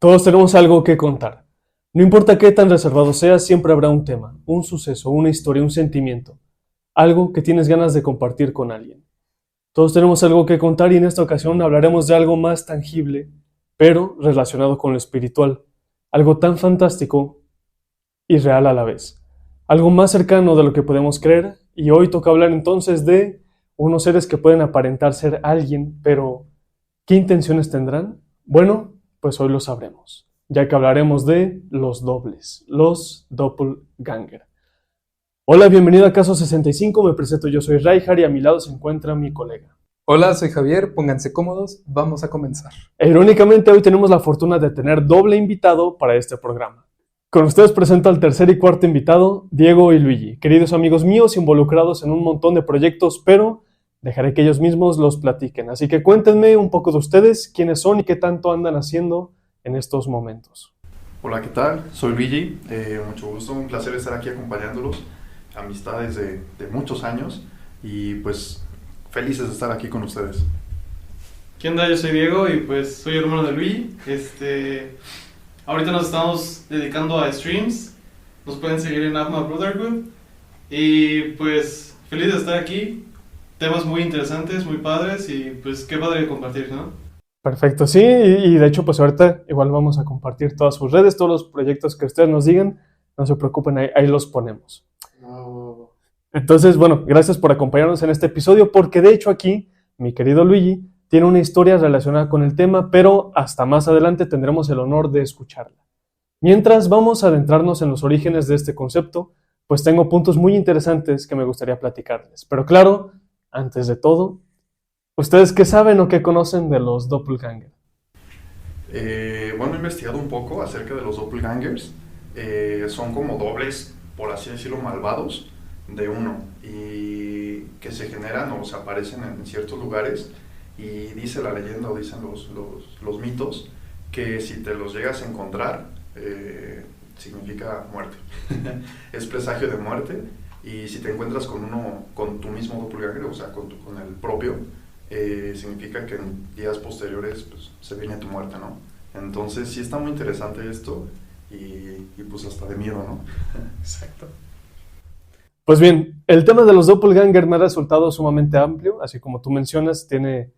Todos tenemos algo que contar. No importa qué tan reservado seas, siempre habrá un tema, un suceso, una historia, un sentimiento, algo que tienes ganas de compartir con alguien. Todos tenemos algo que contar y en esta ocasión hablaremos de algo más tangible, pero relacionado con lo espiritual, algo tan fantástico y real a la vez, algo más cercano de lo que podemos creer, y hoy toca hablar entonces de unos seres que pueden aparentar ser alguien, pero ¿qué intenciones tendrán? Bueno, pues hoy lo sabremos, ya que hablaremos de los dobles, los doppelganger. Hola, bienvenido a Caso 65, me presento, yo soy Raihar y a mi lado se encuentra mi colega. Hola, soy Javier, pónganse cómodos, vamos a comenzar. Irónicamente, hoy tenemos la fortuna de tener doble invitado para este programa. Con ustedes presento al tercer y cuarto invitado, Diego y Luigi, queridos amigos míos involucrados en un montón de proyectos, pero dejaré que ellos mismos los platiquen. Así que cuéntenme un poco de ustedes, quiénes son y qué tanto andan haciendo en estos momentos. Hola, ¿qué tal? Soy Luigi, mucho gusto, un placer estar aquí acompañándolos, amistades de muchos años y pues felices de estar aquí con ustedes. ¿Qué onda? Yo soy Diego y pues soy hermano de Luigi. Ahorita nos estamos dedicando a streams, nos pueden seguir en Atma Brotherhood y pues feliz de estar aquí, temas muy interesantes, muy padres y pues qué padre compartir, ¿no? Perfecto, sí, y de hecho pues ahorita igual vamos a compartir todas sus redes, todos los proyectos que ustedes nos digan, no se preocupen, ahí los ponemos. Oh. Entonces, bueno, gracias por acompañarnos en este episodio, porque de hecho aquí, mi querido Luigi, tiene una historia relacionada con el tema, pero hasta más adelante tendremos el honor de escucharla. Mientras vamos a adentrarnos en los orígenes de este concepto, pues tengo puntos muy interesantes que me gustaría platicarles. Pero claro, antes de todo, ¿ustedes qué saben o qué conocen de los doppelganger? Bueno, he investigado un poco acerca de los doppelgangers. Son como dobles, por así decirlo, malvados de uno y que se generan o se aparecen en ciertos lugares. Y dice la leyenda o dicen los mitos que si te los llegas a encontrar significa muerte. Es presagio de muerte. Y si te encuentras con tu mismo doppelganger, o sea, con el propio, significa que en días posteriores pues, se viene tu muerte, ¿no? Entonces sí está muy interesante esto y pues hasta de miedo, ¿no? Exacto. Pues bien, el tema de los doppelganger me ha resultado sumamente amplio, así como tú mencionas, tiene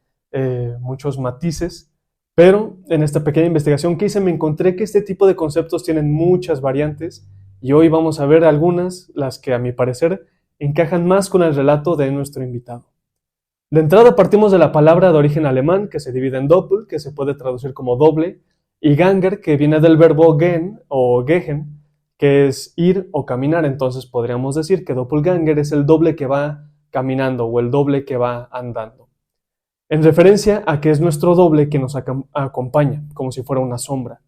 muchos matices, pero en esta pequeña investigación que hice me encontré que este tipo de conceptos tienen muchas variantes y hoy vamos a ver algunas, las que a mi parecer encajan más con el relato de nuestro invitado. De entrada partimos de la palabra de origen alemán que se divide en doppel, que se puede traducir como doble, y ganger, que viene del verbo gehen o gehen, que es ir o caminar. Entonces podríamos decir que doppelganger es el doble que va caminando o el doble que va andando, en referencia a que es nuestro doble que nos acompaña, como si fuera una sombra.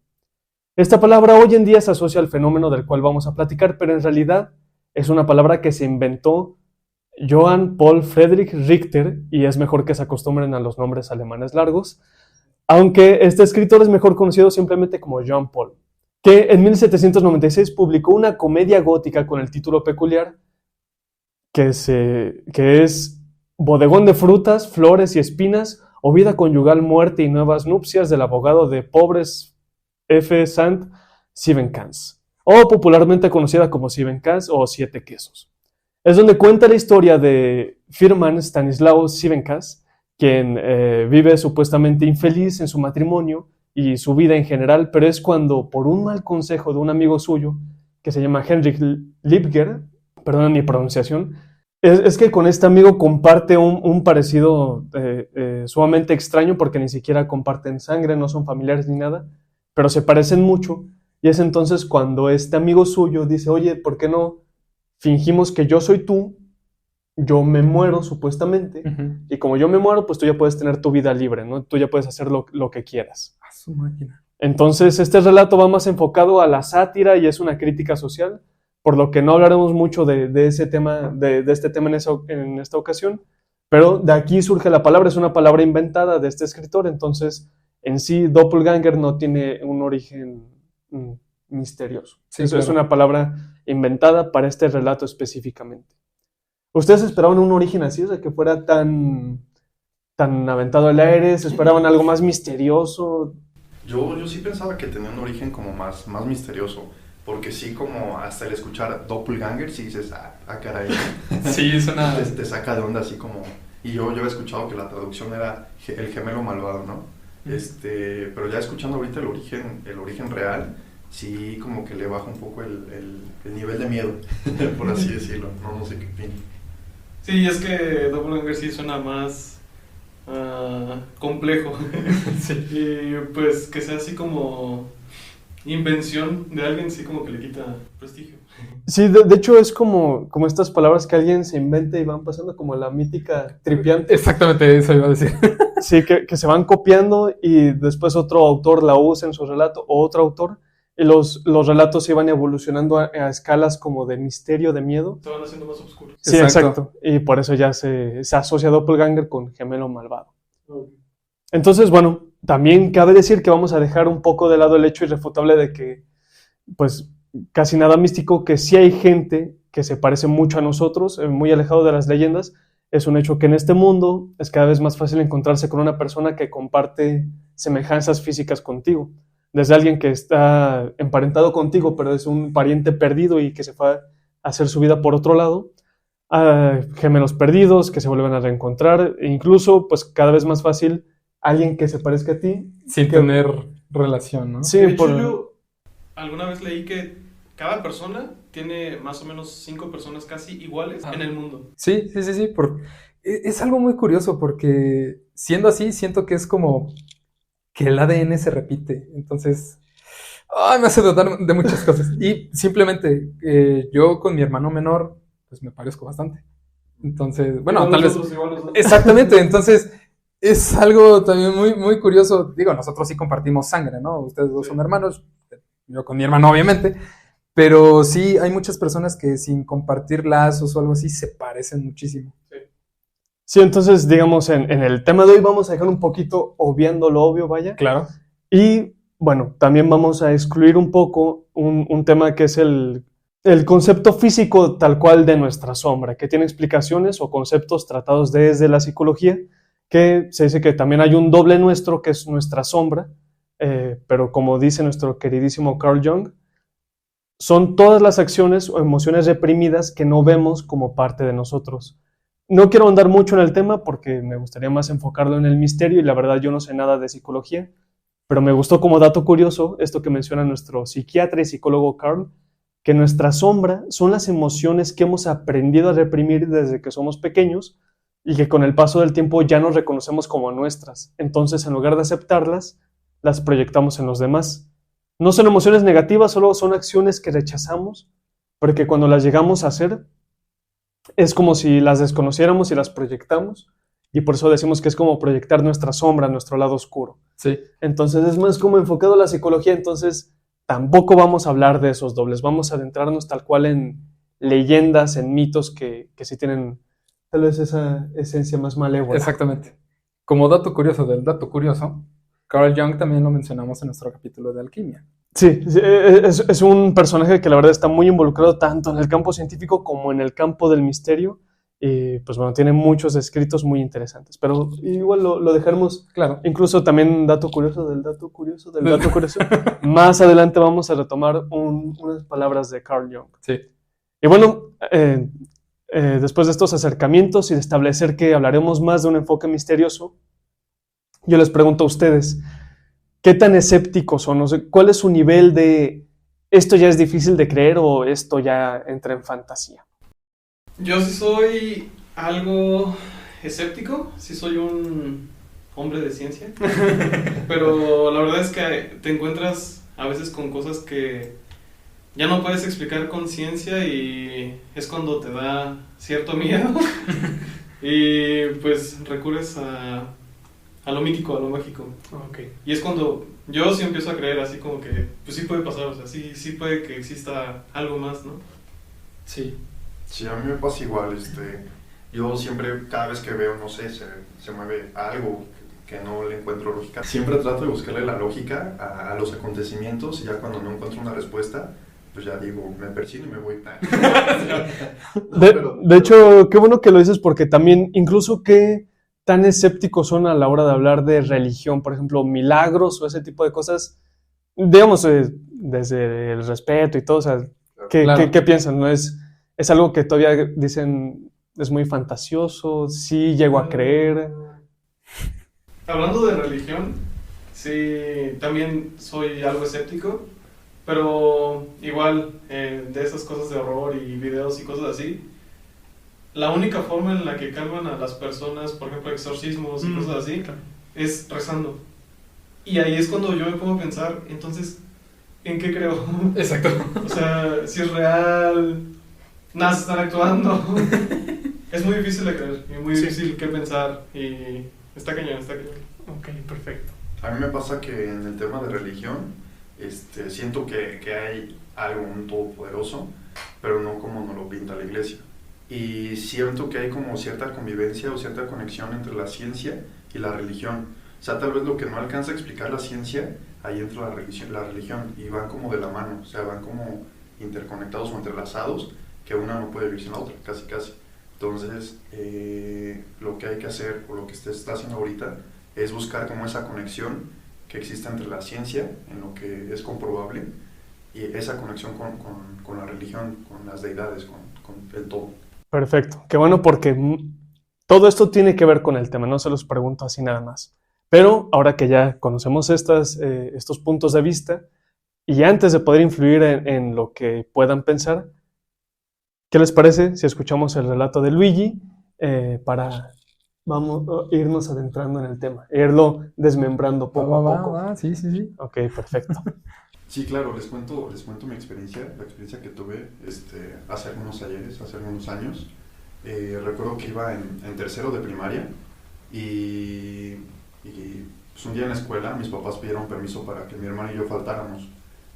Esta palabra hoy en día se asocia al fenómeno del cual vamos a platicar, pero en realidad es una palabra que se inventó Johann Paul Friedrich Richter, y es mejor que se acostumbren a los nombres alemanes largos, aunque este escritor es mejor conocido simplemente como Jean Paul, que en 1796 publicó una comedia gótica con el título peculiar que es Bodegón de frutas, flores y espinas, o vida conyugal, muerte y nuevas nupcias del abogado de pobres F. St. Sievenkans, o popularmente conocida como Sievenkans o Siete Quesos. Es donde cuenta la historia de Firman Stanislaus Sievenkans, quien vive supuestamente infeliz en su matrimonio y su vida en general, pero es cuando, por un mal consejo de un amigo suyo, que se llama Heinrich Liebger, perdonen mi pronunciación, es que con este amigo comparte un parecido sumamente extraño, porque ni siquiera comparten sangre, no son familiares ni nada, pero se parecen mucho, y es entonces cuando este amigo suyo dice, oye, ¿por qué no fingimos que yo soy tú? Yo me muero supuestamente, y como yo me muero, pues tú ya puedes tener tu vida libre, ¿no? Tú ya puedes hacer lo que quieras. A su máquina. Entonces este relato va más enfocado a la sátira y es una crítica social, por lo que no hablaremos mucho de ese tema, de este tema en esta ocasión, pero de aquí surge la palabra, es una palabra inventada de este escritor, entonces en sí doppelganger no tiene un origen misterioso. Sí, Eso claro. es una palabra inventada para este relato específicamente. ¿Ustedes esperaban un origen así, o sea, que fuera tan aventado al aire? ¿Se esperaban algo más misterioso? Yo sí pensaba que tenía un origen como más misterioso, porque sí, como hasta el escuchar doppelganger, sí dices, caray, Sí, es una... te saca de onda así como... Y yo he escuchado que la traducción era el gemelo malvado, ¿no? Pero ya escuchando ahorita el origen real, sí como que le baja un poco el nivel de miedo, por así decirlo, no sé qué opina. Sí, es que Doppelganger sí suena más complejo. Sí. Y pues que sea así como invención de alguien, sí como que le quita prestigio. Sí, de hecho es como estas palabras que alguien se inventa y van pasando como la mítica tripiante. Exactamente eso iba a decir. Sí, que se van copiando y después otro autor la usa en su relato o otro autor y los relatos se iban evolucionando a escalas como de misterio, de miedo. Se van haciendo más oscuros. Sí, Exacto. exacto. Y por eso ya se asocia Doppelganger con gemelo malvado. Entonces, bueno, también cabe decir que vamos a dejar un poco de lado el hecho irrefutable de que, pues, casi nada místico, que sí hay gente que se parece mucho a nosotros, muy alejado de las leyendas. Es un hecho que en este mundo es cada vez más fácil encontrarse con una persona que comparte semejanzas físicas contigo. Desde alguien que está emparentado contigo, pero es un pariente perdido y que se fue a hacer su vida por otro lado, a gemelos perdidos que se vuelven a reencontrar, e incluso, pues, cada vez más fácil alguien que se parezca a ti. Sin tener relación, ¿no? Sí, De hecho, yo alguna vez leí que cada persona tiene más o menos 5 personas casi iguales en el mundo. Sí. Es algo muy curioso porque siendo así, siento que es como que el ADN se repite. Entonces, me hace dudar de muchas cosas. Y simplemente, yo con mi hermano menor, pues me parezco bastante. Entonces, bueno, Igual tal vez... nosotros, igual nosotros. Exactamente, entonces es algo también muy curioso. Digo, nosotros sí compartimos sangre, ¿no? Ustedes dos son hermanos, yo con mi hermano obviamente, pero sí hay muchas personas que sin compartir lazos o algo así se parecen muchísimo. Sí, entonces, digamos, en el tema de hoy vamos a dejar un poquito obviando lo obvio, vaya. Claro. Y, bueno, también vamos a excluir un poco un tema que es el concepto físico tal cual de nuestra sombra, que tiene explicaciones o conceptos tratados desde la psicología, que se dice que también hay un doble nuestro, que es nuestra sombra, pero como dice nuestro queridísimo Carl Jung, son todas las acciones o emociones reprimidas que no vemos como parte de nosotros. No quiero ahondar mucho en el tema porque me gustaría más enfocarlo en el misterio y la verdad yo no sé nada de psicología, pero me gustó como dato curioso esto que menciona nuestro psiquiatra y psicólogo Carl, que nuestra sombra son las emociones que hemos aprendido a reprimir desde que somos pequeños y que con el paso del tiempo ya nos reconocemos como nuestras. Entonces, en lugar de aceptarlas, las proyectamos en los demás. No son emociones negativas, solo son acciones que rechazamos, porque cuando las llegamos a hacer, es como si las desconociéramos y las proyectamos, y por eso decimos que es como proyectar nuestra sombra, nuestro lado oscuro. Sí. Entonces, es más como enfocado a la psicología, entonces tampoco vamos a hablar de esos dobles, vamos a adentrarnos tal cual en leyendas, en mitos que sí tienen tal vez esa esencia más malévola. Exactamente. Como dato curioso del dato curioso, Carl Jung también lo mencionamos en nuestro capítulo de alquimia. Sí, es un personaje que la verdad está muy involucrado tanto en el campo científico como en el campo del misterio. Y pues bueno, tiene muchos escritos muy interesantes, pero igual lo dejaremos. Claro. Incluso también dato curioso del dato curioso del dato curioso. Más adelante vamos a retomar unas palabras de Carl Jung. Sí. Y bueno, después de estos acercamientos y de establecer que hablaremos más de un enfoque misterioso, yo les pregunto a ustedes, ¿qué tan escépticos son? O sea, ¿cuál es su nivel de esto ya es difícil de creer o esto ya entra en fantasía? Yo sí soy algo escéptico, sí soy un hombre de ciencia, pero la verdad es que te encuentras a veces con cosas que ya no puedes explicar con ciencia y es cuando te da cierto miedo y pues recurres a lo mítico, a lo mágico. Okay. Y es cuando yo sí empiezo a creer así como que pues sí puede pasar, o sea, sí puede que exista algo más, ¿no? Sí. Sí, a mí me pasa igual, yo siempre, cada vez que veo, no sé, se mueve algo que no le encuentro lógica, siempre trato de buscarle la lógica a los acontecimientos y ya cuando no encuentro una respuesta, pues ya digo, me persino y me voy. De hecho, qué bueno que lo dices porque también, incluso qué tan escépticos son a la hora de hablar de religión? Por ejemplo, milagros o ese tipo de cosas, digamos, desde el respeto y todo, o sea, Claro. ¿qué piensan? ¿No es algo que todavía dicen es muy fantasioso? ¿Sí llego a creer? Hablando de religión, sí, también soy algo escéptico, pero igual de esas cosas de horror y videos y cosas así, la única forma en la que calman a las personas, por ejemplo, exorcismos y cosas así, Claro. es rezando. Y ahí es cuando yo me pongo a pensar, entonces, ¿en qué creo? Exacto. O sea, si es real, nada, se están actuando. Es muy difícil de creer y muy Sí. difícil que pensar y está cañón, está cañón. Ok, perfecto. A mí me pasa que en el tema de religión, siento que hay algo, un todopoderoso, pero no como nos lo pinta la iglesia. Y siento que hay como cierta convivencia o cierta conexión entre la ciencia y la religión. O sea, tal vez lo que no alcanza a explicar la ciencia, ahí entra la religión y van como de la mano, o sea, van como interconectados o entrelazados, que una no puede vivir sin la otra, casi casi. Entonces, lo que hay que hacer, o lo que usted está haciendo ahorita, es buscar como esa conexión que existe entre la ciencia, en lo que es comprobable, y esa conexión con la religión, con las deidades, con el todo. Perfecto. Qué bueno porque todo esto tiene que ver con el tema, no se los pregunto así nada más. Pero ahora que ya conocemos estos puntos de vista y antes de poder influir en lo que puedan pensar, ¿qué les parece si escuchamos el relato de Luigi para vamos a irnos adentrando en el tema, irlo desmembrando poco a poco? Sí, sí, sí. Ok, perfecto. Sí, claro, les cuento mi experiencia, la experiencia que tuve hace algunos ayeres, hace algunos años. Recuerdo que iba en tercero de primaria y pues un día en la escuela mis papás pidieron permiso para que mi hermano y yo faltáramos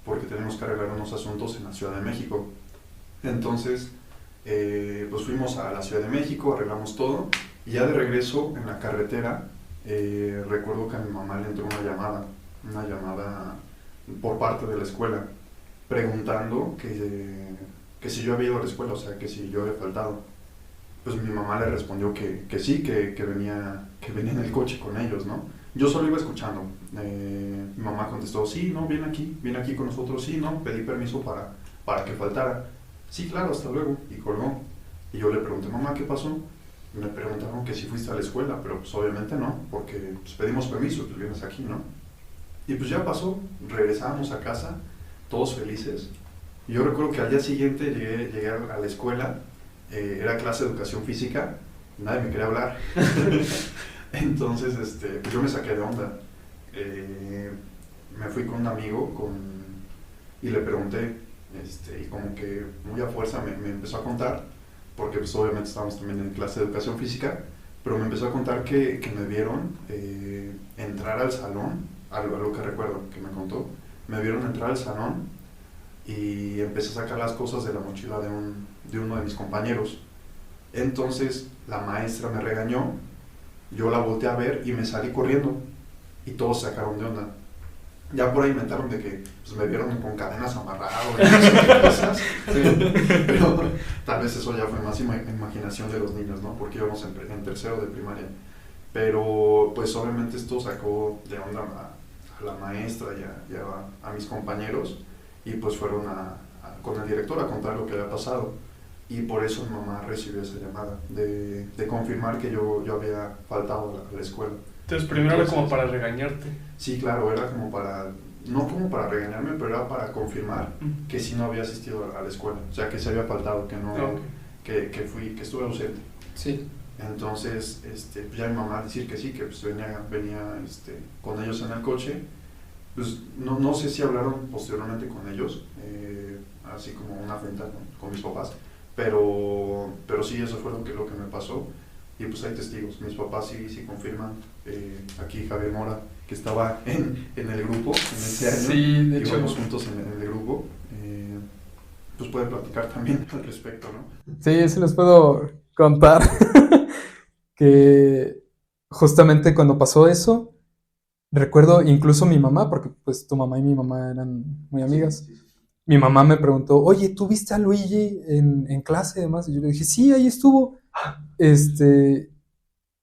porque teníamos que arreglar unos asuntos en la Ciudad de México. Entonces, pues fuimos a la Ciudad de México, arreglamos todo y ya de regreso en la carretera recuerdo que a mi mamá le entró una llamada por parte de la escuela preguntando que si yo había ido a la escuela, o sea, que si yo había faltado. Pues mi mamá le respondió que sí, que venía en el coche con ellos, ¿no? Yo solo iba escuchando. Mi mamá contestó, sí, no, viene aquí con nosotros, sí, no, pedí permiso para que faltara. Sí, claro, hasta luego, y colgó. Y yo le pregunté, mamá, ¿qué pasó? Me preguntaron que si fuiste a la escuela, pero pues obviamente no, porque pues, pedimos permiso, pues vienes aquí, ¿no? Y pues ya pasó, regresábamos a casa, todos felices. Y yo recuerdo que al día siguiente llegué a la escuela, era clase de educación física, nadie me quería hablar. Entonces, pues yo me saqué de onda. Me fui con un amigo y le pregunté, y como que muy a fuerza me empezó a contar, porque pues obviamente estábamos también en clase de educación física, pero me empezó a contar que me vieron entrar al salón, algo que recuerdo que me contó, me vieron entrar al salón y empecé a sacar las cosas de la mochila de uno de mis compañeros. Entonces la maestra me regañó, yo la volteé a ver y me salí corriendo y todos se sacaron de onda. Ya por ahí inventaron de que pues, me vieron con cadenas amarradas y no sé qué cosas, sí. Pero tal vez eso ya fue más imaginación de los niños, ¿no? Porque íbamos en tercero de primaria. Pero pues obviamente esto sacó de onda a la maestra y a mis compañeros y pues fueron con el director a contar lo que había pasado. Y por eso mi mamá recibió esa llamada de confirmar que yo había faltado a la escuela. Entonces primero era como para regañarte. Sí, claro, era como no como para regañarme, pero era para confirmar que sí no había asistido a la escuela, o sea, que se había faltado, que no, que estuve ausente. Sí. Entonces, pues ya mi mamá decir que sí, que pues venía con ellos en el coche, pues no sé si hablaron posteriormente con ellos, así como una afrenta con mis papás, pero sí, eso fue lo que me pasó. Y pues hay testigos, mis papás sí confirman, aquí Javier Mora, que estaba en el grupo en ese año, Sí, de hecho. íbamos juntos en el grupo, pues puede platicar también al respecto, ¿no? Sí, sí les puedo contar que justamente cuando pasó eso, recuerdo incluso mi mamá, porque pues tu mamá y mi mamá eran muy amigas. Sí. Mi mamá me preguntó, oye, ¿tú viste a Luigi en clase y demás? Y yo le dije, sí, ahí estuvo.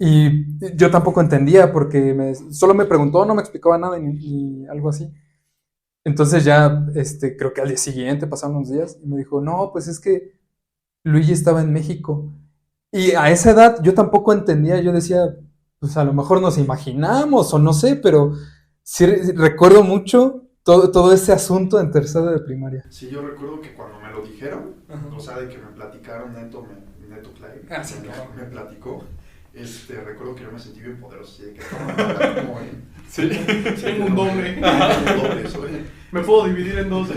Y yo tampoco entendía porque solo me preguntó, no me explicaba nada ni algo así. Entonces ya, creo que al día siguiente, pasaron unos días, y me dijo, no, pues es que Luigi estaba en México. Y a esa edad yo tampoco entendía, yo decía, pues a lo mejor nos imaginamos o no sé, pero sí recuerdo mucho todo ese asunto en tercero de primaria. Sí, yo recuerdo que cuando me lo dijeron, Ajá. o sea, de que me platicaron Neto Clay, Sí, claro. me platicó, recuerdo que yo me sentí bien poderoso, así de que toma, como Sí, tengo un doble. Oye. Me puedo dividir en dos.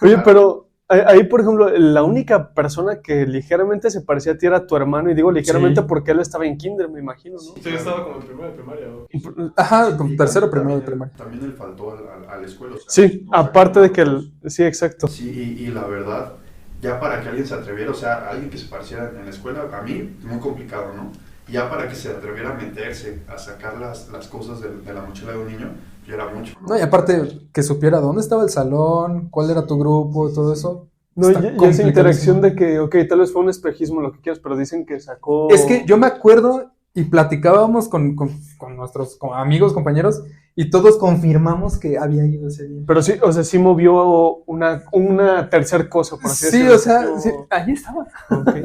Oye, pero ahí, por ejemplo, la única persona que ligeramente se parecía a ti era tu hermano, y digo ligeramente Sí. porque él estaba en kinder, me imagino, ¿no? Sí, yo estaba como en primero de primaria. ¿O? Ajá, como tercero, primero de primaria. También él faltó a la escuela. O sea, Sí, nos aparte de que sacamos. sí, exacto. Sí, y la verdad, ya para que alguien se atreviera, o sea, alguien que se pareciera en la escuela, a mí, muy complicado, ¿no? Ya para que se atreviera a meterse, a sacar las cosas de la mochila de un niño, ya era mucho, ¿no? No, y aparte que supiera dónde estaba el salón, cuál era tu grupo, todo eso. No, está y esa complicadísimo. interacción de que, ok, tal vez fue un espejismo, lo que quieras, pero dicen que sacó... Es que yo me acuerdo y platicábamos con nuestros amigos, compañeros, y todos confirmamos que había ido ese día. Pero sí, o sea, sí movió una tercer cosa, por así Sí, decirlo. o sea, No. sí, ahí estaba. Ok.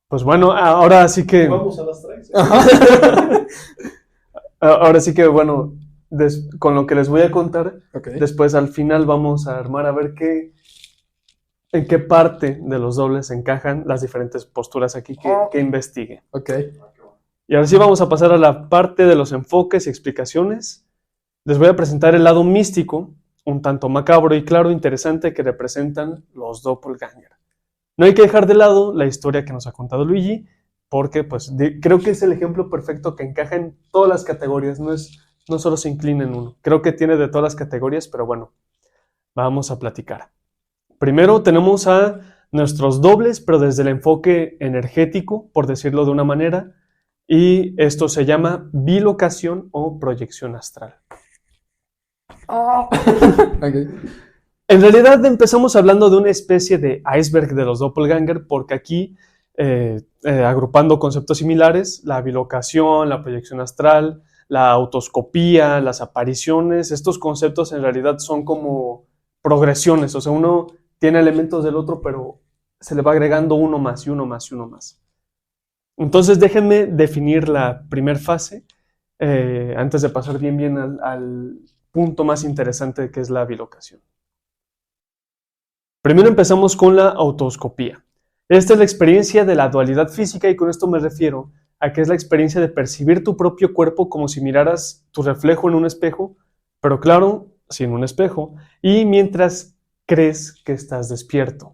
Pues bueno, ahora sí que... Vamos a las tres. Ahora sí que, bueno, con lo que les voy a contar, Ok. después al final vamos a armar a ver en qué parte de los dobles encajan las diferentes posturas aquí que investigue. Ok. Y ahora sí vamos a pasar a la parte de los enfoques y explicaciones. Les voy a presentar el lado místico, un tanto macabro y claro, interesante, que representan los doppelganger. No hay que dejar de lado la historia que nos ha contado Luigi, porque pues, creo que es el ejemplo perfecto que encaja en todas las categorías, no solo se inclina en uno. Creo que tiene de todas las categorías, pero bueno, vamos a platicar. Primero tenemos a nuestros dobles, pero desde el enfoque energético, por decirlo de una manera, y esto se llama bilocación o proyección astral. Ok. En realidad empezamos hablando de una especie de iceberg de los doppelganger, porque aquí, agrupando conceptos similares, la bilocación, la proyección astral, la autoscopía, las apariciones, estos conceptos en realidad son como progresiones, o sea, uno tiene elementos del otro, pero se le va agregando uno más y uno más y uno más. Entonces déjenme definir la primera fase, antes de pasar bien al punto más interesante, que es la bilocación. Primero empezamos con la autoscopía. Esta es la experiencia de la dualidad física, y con esto me refiero a que es la experiencia de percibir tu propio cuerpo como si miraras tu reflejo en un espejo, pero claro, sin un espejo, y mientras crees que estás despierto.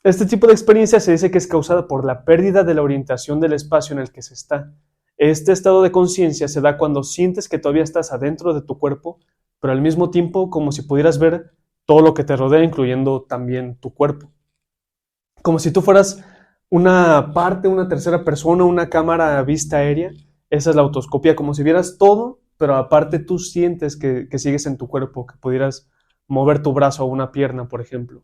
Este tipo de experiencia se dice que es causada por la pérdida de la orientación del espacio en el que se está. Este estado de conciencia se da cuando sientes que todavía estás adentro de tu cuerpo, pero al mismo tiempo como si pudieras ver todo lo que te rodea, incluyendo también tu cuerpo. Como si tú fueras una parte, una tercera persona, una cámara a vista aérea. Esa es la autoscopía, como si vieras todo, pero aparte tú sientes que sigues en tu cuerpo, que pudieras mover tu brazo o una pierna, por ejemplo.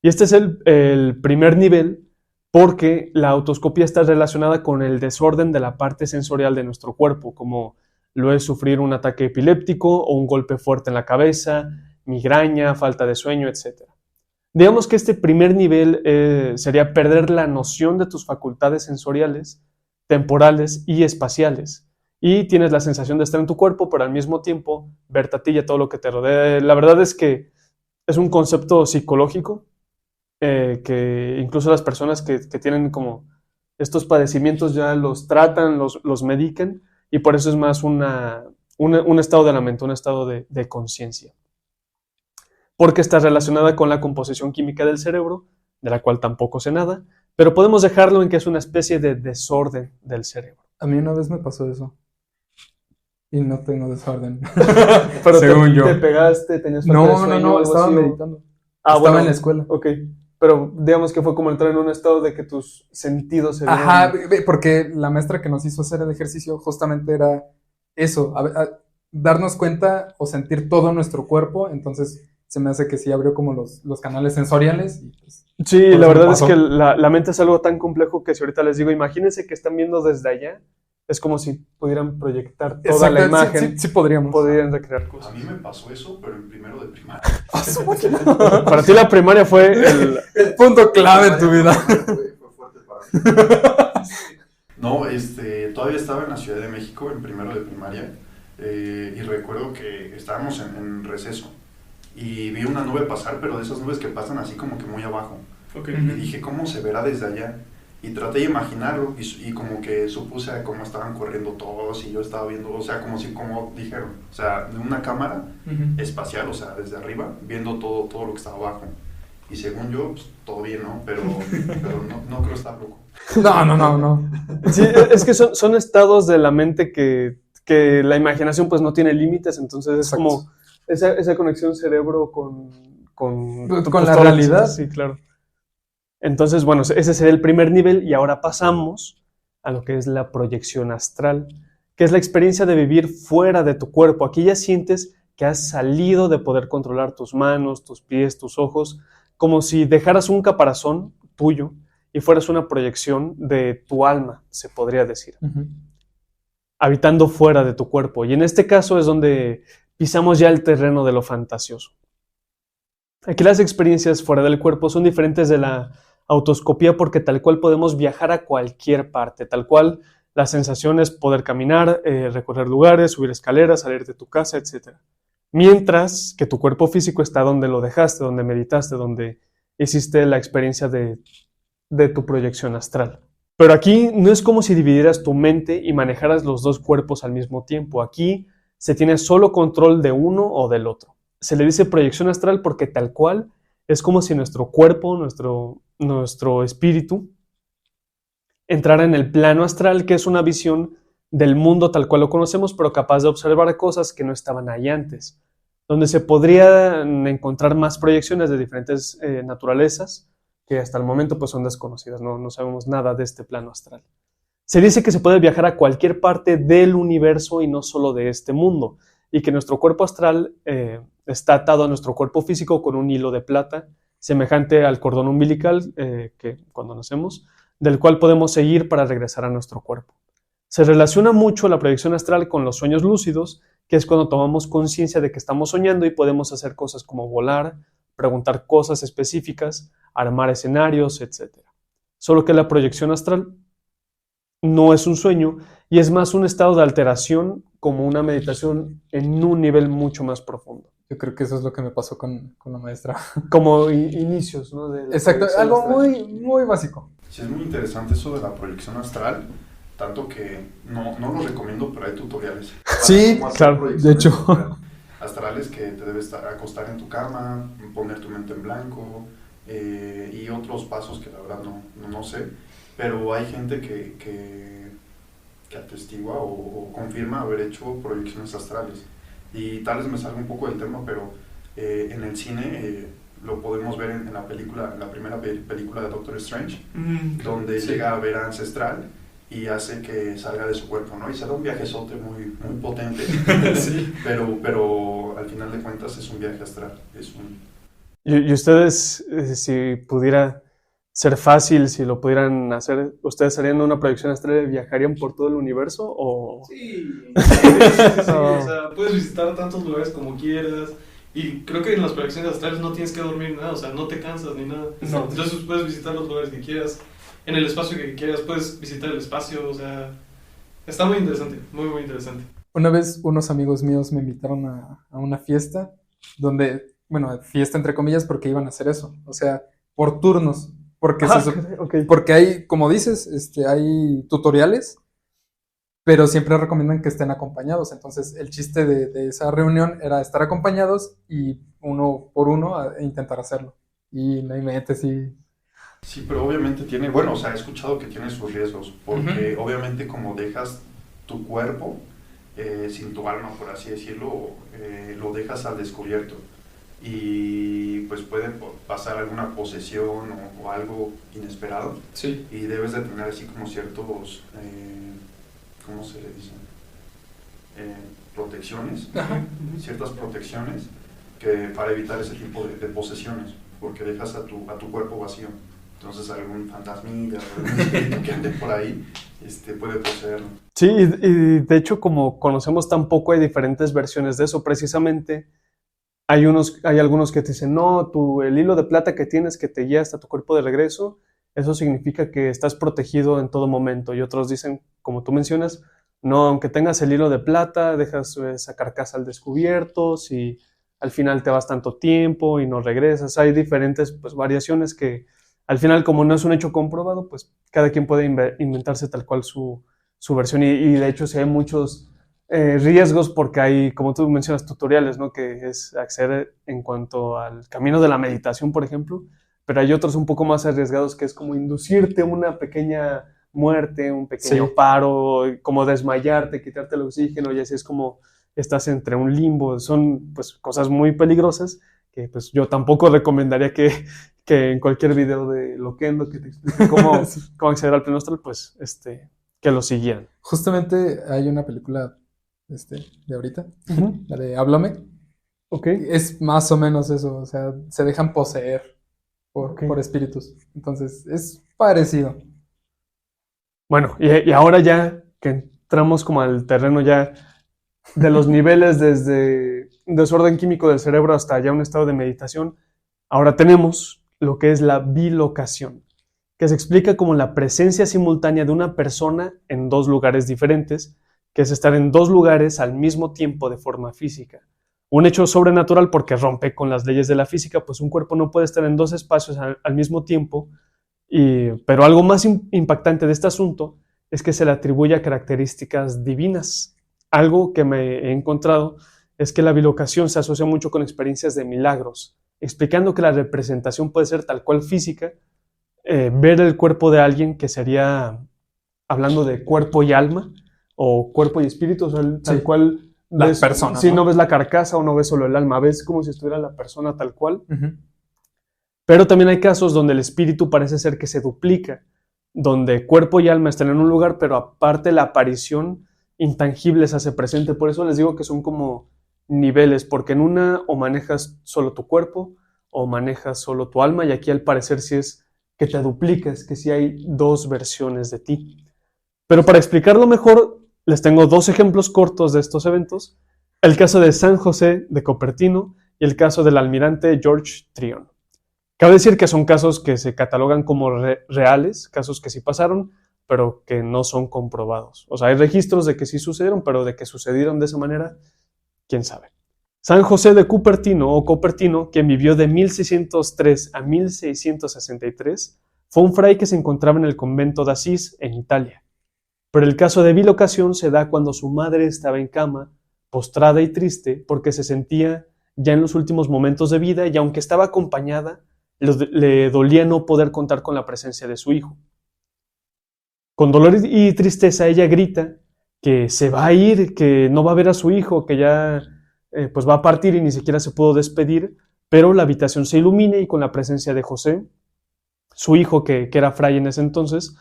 Y este es el primer nivel, porque la autoscopía está relacionada con el desorden de la parte sensorial de nuestro cuerpo, como lo es sufrir un ataque epiléptico o un golpe fuerte en la cabeza, migraña, falta de sueño, etc. Digamos que este primer nivel sería perder la noción de tus facultades sensoriales, temporales y espaciales. Y tienes la sensación de estar en tu cuerpo, pero al mismo tiempo verte a ti y a todo lo que te rodea. La verdad es que es un concepto psicológico, que incluso las personas que tienen como estos padecimientos ya los tratan, los medican, y por eso es más un estado de la mente, un estado de conciencia. Porque está relacionada con la composición química del cerebro, de la cual tampoco sé nada, pero podemos dejarlo en que es una especie de desorden del cerebro. A mí una vez me pasó eso. Y no tengo desorden. Pero Según yo. te pegaste, tenías falta de sueño, No, algo estaba así, meditando. Ah, Estaba bueno, en la escuela. ok. Pero digamos que fue como entrar en un estado de que tus sentidos se Ajá, vieron... porque la maestra que nos hizo hacer el ejercicio justamente era eso, darnos cuenta o sentir todo nuestro cuerpo. Entonces se me hace que sí abrió como los canales sensoriales y pues Sí, Por la eso me verdad es pasó. que la mente es algo tan complejo que si ahorita les digo, imagínense que están viendo desde allá, es como si pudieran proyectar toda la Exacto, sí, imagen, sí podríamos. podrían recrear A cosas. mí me pasó eso, pero en primero de primaria. Ah, su máquina. Para ti la primaria fue El punto clave en tu vida. Fue fuerte para mí. No, todavía estaba en la Ciudad de México en primero de primaria y recuerdo que estábamos en receso y vi una nube pasar, pero de esas nubes que pasan así como que muy abajo. Ok. Y dije, ¿cómo se verá desde allá? Y traté de imaginarlo y como que supuse a cómo estaban corriendo todos y yo estaba viendo, o sea, como dijeron, o sea, de una cámara espacial, o sea, desde arriba, viendo todo lo que estaba abajo. Y según yo, pues, todo bien, ¿no? Pero no creo estar loco. No. Sí, es que son estados de la mente que la imaginación pues no tiene límites, entonces es Exacto. como esa conexión cerebro con Con pues, la todo lo que realidad. sientes. Sí, claro. Entonces, bueno, ese sería el primer nivel y ahora pasamos a lo que es la proyección astral, que es la experiencia de vivir fuera de tu cuerpo. Aquí ya sientes que has salido de poder controlar tus manos, tus pies, tus ojos, como si dejaras un caparazón tuyo y fueras una proyección de tu alma, se podría decir, habitando fuera de tu cuerpo. Y en este caso es donde pisamos ya el terreno de lo fantasioso. Aquí las experiencias fuera del cuerpo son diferentes de la autoscopía porque tal cual podemos viajar a cualquier parte, tal cual la sensación es poder caminar, recorrer lugares, subir escaleras, salir de tu casa, etc. Mientras que tu cuerpo físico está donde lo dejaste, donde meditaste, donde hiciste la experiencia de tu proyección astral. Pero aquí no es como si dividieras tu mente y manejaras los dos cuerpos al mismo tiempo. Aquí se tiene solo control de uno o del otro. Se le dice proyección astral porque tal cual es como si nuestro cuerpo, nuestro espíritu, entrara en el plano astral, que es una visión del mundo tal cual lo conocemos, pero capaz de observar cosas que no estaban ahí antes, donde se podrían encontrar más proyecciones de diferentes naturalezas, que hasta el momento pues son desconocidas, no sabemos nada de este plano astral. Se dice que se puede viajar a cualquier parte del universo y no solo de este mundo, y que nuestro cuerpo astral está atado a nuestro cuerpo físico con un hilo de plata, semejante al cordón umbilical que cuando nacemos, del cual podemos seguir para regresar a nuestro cuerpo. Se relaciona mucho la proyección astral con los sueños lúcidos, que es cuando tomamos conciencia de que estamos soñando y podemos hacer cosas como volar, preguntar cosas específicas, armar escenarios, etc. Solo que la proyección astral no es un sueño y es más un estado de alteración como una meditación en un nivel mucho más profundo. Yo creo que eso es lo que me pasó con la maestra. Como inicios, ¿no? De la Exacto, proyección algo astral. muy básico. Sí, es muy interesante eso de la proyección astral, tanto que no lo recomiendo, pero hay tutoriales. Sí, Cómo hacer claro, proyecciones de hecho. astrales que te debes acostar en tu cama, poner tu mente en blanco y otros pasos que la verdad no sé, pero hay gente que atestigua o confirma haber hecho proyecciones astrales. Y tal vez me salga un poco del tema, pero en el cine lo podemos ver en la primera película de Doctor Strange, donde Sí. llega a ver a Ancestral y hace que salga de su cuerpo, ¿no? Y se da un viajezote muy potente, Sí. pero al final de cuentas es un viaje astral. Y ustedes, si pudiera ser fácil, si lo pudieran hacer, ¿ustedes harían una proyección astral y viajarían por todo el universo? ¿O? Sí, o sea, puedes visitar tantos lugares como quieras. Y creo que en las proyecciones astrales no tienes que dormir ni nada, o sea, no te cansas ni nada. No. Entonces puedes visitar los lugares que quieras, en el espacio que quieras, puedes visitar el espacio, o sea, está muy interesante, muy interesante. Una vez unos amigos míos me invitaron a una fiesta donde, bueno, fiesta entre comillas porque iban a hacer eso, o sea, por turnos, porque, Okay. porque hay, como dices, hay tutoriales, pero siempre recomiendan que estén acompañados, entonces el chiste de esa reunión era estar acompañados y uno por uno intentar hacerlo, y no inventes, sí. Sí, pero obviamente tiene, bueno, o sea, he escuchado que tiene sus riesgos, porque obviamente como dejas tu cuerpo sin tu alma, por así decirlo, lo dejas al descubierto y pues puede pasar alguna posesión o algo inesperado Sí. y debes de tener así como ciertos, ¿cómo se le dicen? Protecciones, Ajá. ciertas protecciones que para evitar ese tipo de posesiones, porque dejas a tu cuerpo vacío. Entonces algún fantasmilla o algún espíritu que ande por ahí puede poseerlo. Sí, y de hecho, como conocemos tan poco, hay diferentes versiones de eso. Precisamente hay algunos que te dicen, no, el hilo de plata que tienes que te guía hasta tu cuerpo de regreso, eso significa que estás protegido en todo momento. Y otros dicen, como tú mencionas, no, aunque tengas el hilo de plata, dejas esa carcasa al descubierto, si al final te vas tanto tiempo y no regresas. Hay diferentes pues, variaciones que al final, como no es un hecho comprobado, pues cada quien puede inventarse tal cual su versión. Y de hecho, sí hay muchos riesgos porque hay, como tú mencionas, tutoriales, ¿no? Que es acceder en cuanto al camino de la meditación, por ejemplo, pero hay otros un poco más arriesgados que es como inducirte una pequeña muerte, un pequeño paro, como desmayarte, quitarte el oxígeno, y así es como estás entre un limbo. Son pues cosas muy peligrosas que pues yo tampoco recomendaría que en cualquier video de Loquendo que te explique cómo acceder al pleno astral, pues que lo siguieran. Justamente hay una película de ahorita, Uh-huh. la de Háblame. Ok. Es más o menos eso, o sea, se dejan poseer Ok. por espíritus. Entonces, es parecido. Bueno, y ahora ya que entramos como al terreno ya de los niveles desde desorden químico del cerebro hasta ya un estado de meditación, ahora tenemos lo que es la bilocación, que se explica como la presencia simultánea de una persona en dos lugares diferentes, que es estar en dos lugares al mismo tiempo de forma física. Un hecho sobrenatural porque rompe con las leyes de la física, pues un cuerpo no puede estar en dos espacios al mismo tiempo, pero algo más impactante de este asunto es que se le atribuye a características divinas. Algo que me he encontrado es que la bilocación se asocia mucho con experiencias de milagros, explicando que la representación puede ser tal cual física, ver el cuerpo de alguien que sería, hablando de cuerpo y alma, o cuerpo y espíritu, o sea, tal cual la ves, persona. si no ves la carcasa o no ves solo el alma, ves como si estuviera la persona tal cual. Uh-huh. Pero también hay casos donde el espíritu parece ser que se duplica, donde cuerpo y alma están en un lugar, pero aparte la aparición intangible se hace presente. Por eso les digo que son como niveles, porque en una o manejas solo tu cuerpo o manejas solo tu alma, y aquí al parecer sí es que te duplicas, que sí hay dos versiones de ti. Pero para explicarlo mejor, les tengo dos ejemplos cortos de estos eventos: el caso de San José de Cupertino y el caso del almirante George Tryon. Cabe decir que son casos que se catalogan como reales, casos que sí pasaron, pero que no son comprobados. O sea, hay registros de que sí sucedieron, pero de que sucedieron de esa manera, quién sabe. San José de Cupertino o Copertino, quien vivió de 1603 a 1663, fue un fray que se encontraba en el convento de Asís, en Italia. Pero el caso de bilocación se da cuando su madre estaba en cama, postrada y triste, porque se sentía ya en los últimos momentos de vida, y aunque estaba acompañada, le dolía no poder contar con la presencia de su hijo. Con dolor y tristeza ella grita que se va a ir, que no va a ver a su hijo, que ya pues va a partir y ni siquiera se pudo despedir, pero la habitación se ilumina y con la presencia de José, su hijo que era fray en ese entonces,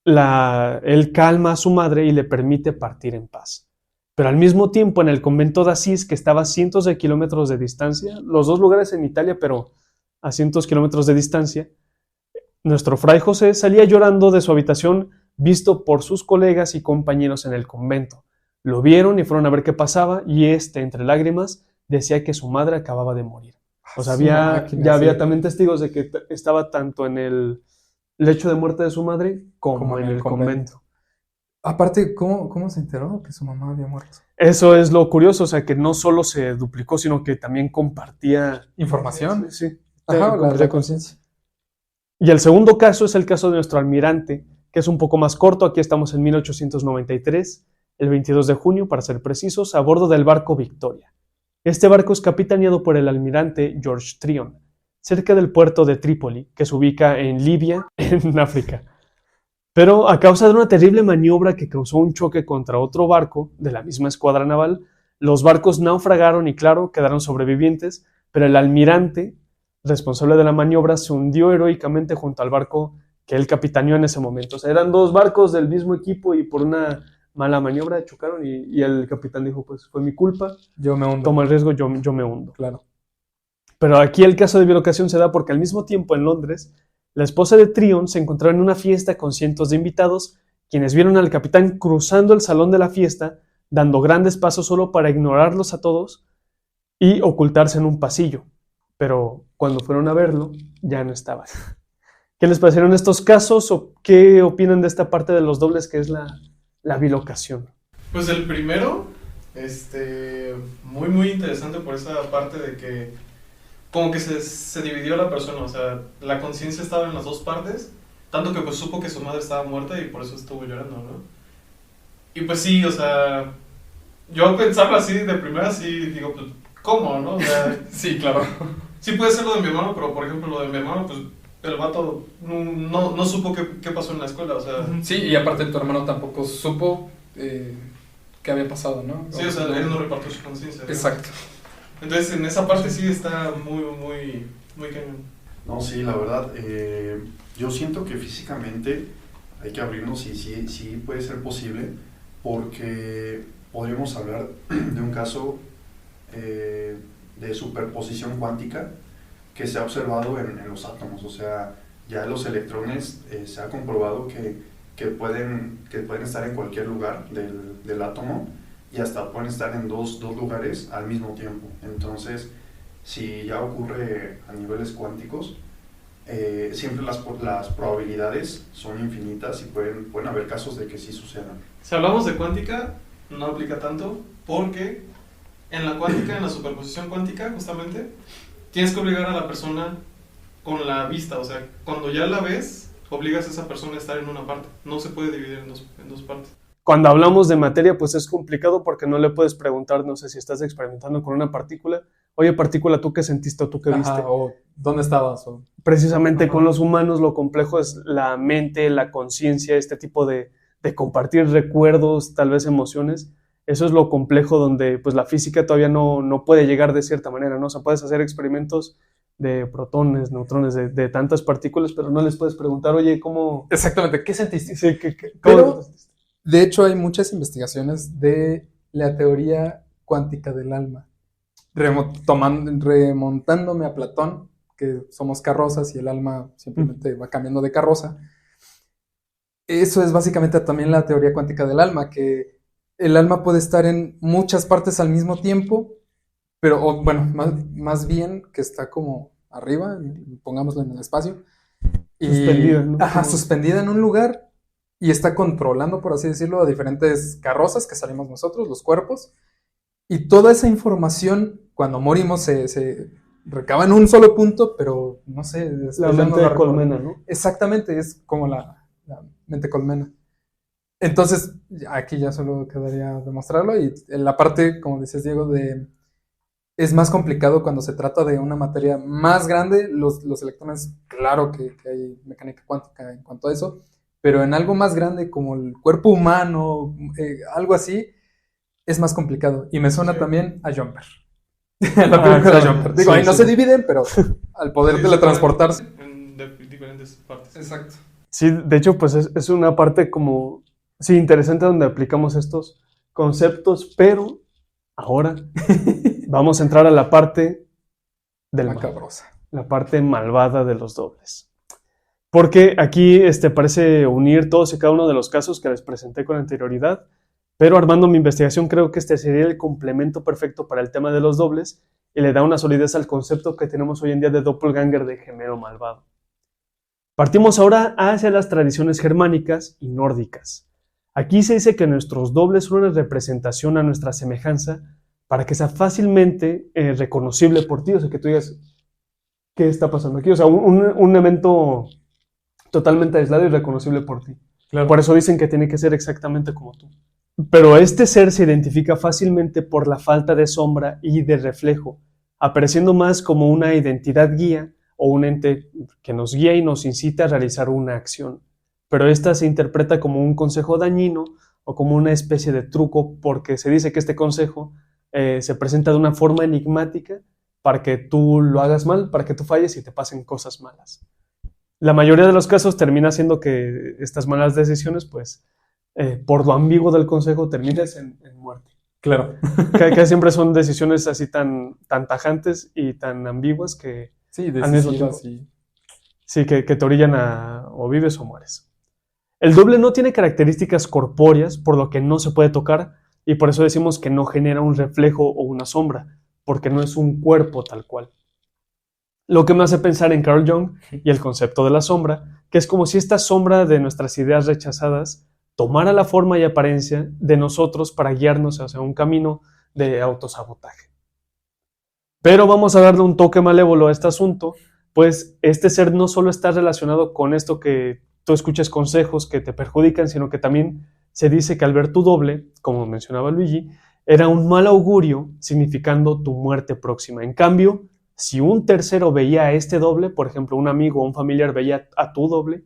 él calma a su madre y le permite partir en paz. Pero al mismo tiempo en el convento de Asís, que estaba a cientos de kilómetros de distancia, los dos lugares en Italia, pero a cientos de kilómetros de distancia, nuestro fray José salía llorando de su habitación, visto por sus colegas y compañeros en el convento. Lo vieron y fueron a ver qué pasaba, y entre lágrimas, decía que su madre acababa de morir. O sea, había también testigos de que estaba tanto en el lecho de muerte de su madre como en el convento. Aparte, ¿cómo se enteró que su mamá había muerto? Eso es lo curioso, o sea, que no solo se duplicó, sino que también compartía información. Sí. Ajá, la conciencia. Y el segundo caso es el caso de nuestro almirante, que es un poco más corto. Aquí estamos en 1893, el 22 de junio, para ser precisos, a bordo del barco Victoria. Este barco es capitaneado por el almirante George Tryon, cerca del puerto de Trípoli, que se ubica en Libia, en África. Pero a causa de una terrible maniobra que causó un choque contra otro barco de la misma escuadra naval, los barcos naufragaron y, claro, quedaron sobrevivientes, pero el almirante, responsable de la maniobra, se hundió heroicamente junto al barco que él capitaneó en ese momento. O sea, eran dos barcos del mismo equipo y por una mala maniobra chocaron y el capitán dijo, pues fue mi culpa, yo me hundo. tomo el riesgo, yo me hundo. Claro. Pero aquí el caso de bilocación se da porque al mismo tiempo en Londres, la esposa de Tryon se encontraba en una fiesta con cientos de invitados, quienes vieron al capitán cruzando el salón de la fiesta, dando grandes pasos solo para ignorarlos a todos y ocultarse en un pasillo. Pero cuando fueron a verlo, ya no estaba. ¿Qué les parecieron estos casos o qué opinan de esta parte de los dobles que es la bilocación? Pues el primero, muy muy interesante por esa parte de que como que se dividió la persona, o sea, la conciencia estaba en las dos partes, tanto que pues supo que su madre estaba muerta y por eso estuvo llorando, ¿no? Y pues sí, o sea, yo pensaba así de primera, sí, digo, pues, ¿cómo, no? O sea, Sí, claro. sí puede ser lo de mi hermano, pero por ejemplo lo de mi hermano, pues el vato no supo qué pasó en la escuela, o sea... Sí, y aparte tu hermano tampoco supo qué había pasado, ¿no? Sí, o sea, él no repartió su conciencia. Exacto. Entonces, en esa parte sí está muy cañón. No, sí, la verdad, yo siento que físicamente hay que abrirnos y sí puede ser posible, porque podríamos hablar de un caso de superposición cuántica que se ha observado en los átomos. O sea, ya los electrones se ha comprobado que pueden estar en cualquier lugar del átomo, y hasta pueden estar en dos lugares al mismo tiempo. Entonces, si ya ocurre a niveles cuánticos, siempre las probabilidades son infinitas y pueden haber casos de que sí sucedan. Si hablamos de cuántica, no aplica tanto, porque en la cuántica, en la superposición cuántica, justamente, tienes que obligar a la persona con la vista, o sea, cuando ya la ves, obligas a esa persona a estar en una parte, no se puede dividir en dos partes. Cuando hablamos de materia, pues es complicado porque no le puedes preguntar, no sé, si estás experimentando con una partícula, oye, partícula, ¿tú qué sentiste o tú qué viste? O ¿dónde estabas? Precisamente con los humanos lo complejo es la mente, la conciencia, este tipo de compartir recuerdos, tal vez emociones. Eso es lo complejo donde pues la física todavía no puede llegar de cierta manera, ¿no? O sea, puedes hacer experimentos de protones, neutrones, de tantas partículas, pero no les puedes preguntar, oye, ¿cómo? Exactamente, ¿qué sentiste? Sí, Pero, de hecho, hay muchas investigaciones de la teoría cuántica del alma. Remontándome a Platón, que somos carrozas y el alma simplemente va cambiando de carroza. Eso es básicamente también la teoría cuántica del alma, que el alma puede estar en muchas partes al mismo tiempo, pero bueno, más bien que está como arriba, pongámoslo en el espacio. Suspendida, ¿no? Ajá, suspendida en un lugar y está controlando, por así decirlo, a diferentes carrozas que salimos nosotros, los cuerpos. Y toda esa información, cuando morimos, se recaba en un solo punto, pero no sé. La mente de colmena, ¿no? Exactamente, es como la mente colmena. Entonces, aquí ya solo quedaría demostrarlo. Y en la parte, como dices, Diego, es más complicado cuando se trata de una materia más grande. Los electrones, claro que hay mecánica cuántica en cuanto a eso, pero en algo más grande como el cuerpo humano, algo así, es más complicado. Y me suena también a Jumper. La película Jumper. Digo, ahí no se dividen, pero al poder teletransportarse. En diferentes partes. Exacto. Sí, de hecho, pues es una parte como, sí, interesante donde aplicamos estos conceptos, pero ahora vamos a entrar a la parte del macabrosa. La parte malvada de los dobles. Porque aquí parece unir todos y cada uno de los casos que les presenté con anterioridad, pero armando mi investigación creo que este sería el complemento perfecto para el tema de los dobles y le da una solidez al concepto que tenemos hoy en día de doppelganger, de gemelo malvado. Partimos ahora hacia las tradiciones germánicas y nórdicas. Aquí se dice que nuestros dobles son una representación a nuestra semejanza para que sea fácilmente reconocible por ti, o sea, que tú digas, ¿qué está pasando aquí? O sea, un evento totalmente aislado y reconocible por ti. Claro. Por eso dicen que tiene que ser exactamente como tú. Pero este ser se identifica fácilmente por la falta de sombra y de reflejo, apareciendo más como una identidad guía o un ente que nos guía y nos incita a realizar una acción. Pero esta se interpreta como un consejo dañino o como una especie de truco, porque se dice que este consejo se presenta de una forma enigmática para que tú lo hagas mal, para que tú falles y te pasen cosas malas. La mayoría de los casos termina siendo que estas malas decisiones, pues, por lo ambiguo del consejo, terminas en muerte. Claro. Que siempre son decisiones así tan tajantes y tan ambiguas que Sí, al mismo tiempo, decisivas y... sí, que te orillan a o vives o mueres. El doble no tiene características corpóreas, por lo que no se puede tocar, y por eso decimos que no genera un reflejo o una sombra, porque no es un cuerpo tal cual. Lo que me hace pensar en Carl Jung y el concepto de la sombra, que es como si esta sombra de nuestras ideas rechazadas tomara la forma y apariencia de nosotros para guiarnos hacia un camino de autosabotaje. Pero vamos a darle un toque malévolo a este asunto, pues este ser no solo está relacionado con esto que tú escuches consejos que te perjudican, sino que también se dice que al ver tu doble, como mencionaba Luigi, era un mal augurio significando tu muerte próxima. En cambio, si un tercero veía a este doble, por ejemplo, un amigo o un familiar veía a tu doble,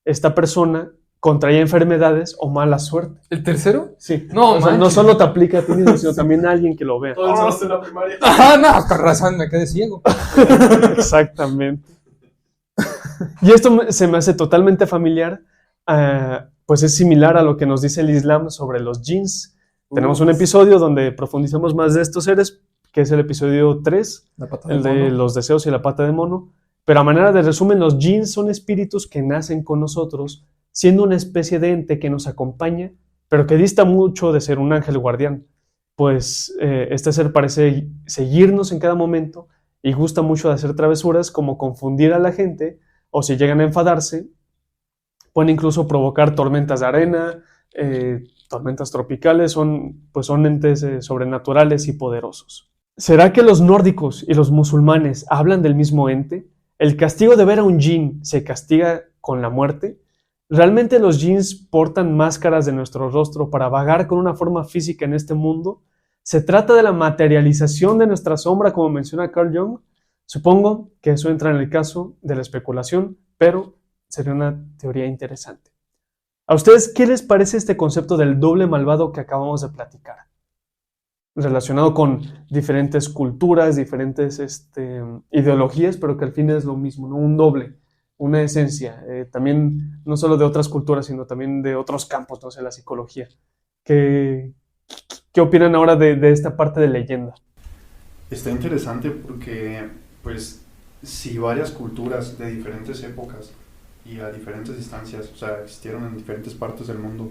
esta persona contraía enfermedades o mala suerte. ¿El tercero? Sí. No, o sea, no manches. solo te aplica a ti mismo, sino también a alguien que lo vea. Todo el semestre de la primaria. Ah, no, con razón, me quedé ciego. Exactamente. Y esto se me hace totalmente familiar, pues es similar a lo que nos dice el Islam sobre los jinns. Tenemos un episodio donde profundizamos más de estos seres, que es el episodio 3, La pata el de mono. los deseos y la pata de mono. Pero a manera de resumen, los jinns son espíritus que nacen con nosotros, siendo una especie de ente que nos acompaña, pero que dista mucho de ser un ángel guardián, pues este ser parece seguirnos en cada momento y gusta mucho de hacer travesuras como confundir a la gente, o si llegan a enfadarse, pueden incluso provocar tormentas de arena, tormentas tropicales, son entes sobrenaturales y poderosos. ¿Será que los nórdicos y los musulmanes hablan del mismo ente? ¿El castigo de ver a un jinn se castiga con la muerte? ¿Realmente los jinns portan máscaras de nuestro rostro para vagar con una forma física en este mundo? ¿Se trata de la materialización de nuestra sombra, como menciona Carl Jung? Supongo que eso entra en el caso de la especulación, pero sería una teoría interesante. ¿A ustedes qué les parece este concepto del doble malvado que acabamos de platicar? Relacionado con diferentes culturas, diferentes ideologías, pero que al fin es lo mismo, ¿no? Un doble, una esencia, también no solo de otras culturas, sino también de otros campos, no sé, la psicología. ¿Qué opinan ahora de esta parte de leyenda? Está interesante porque, pues, si varias culturas de diferentes épocas y a diferentes distancias, o sea, existieron en diferentes partes del mundo,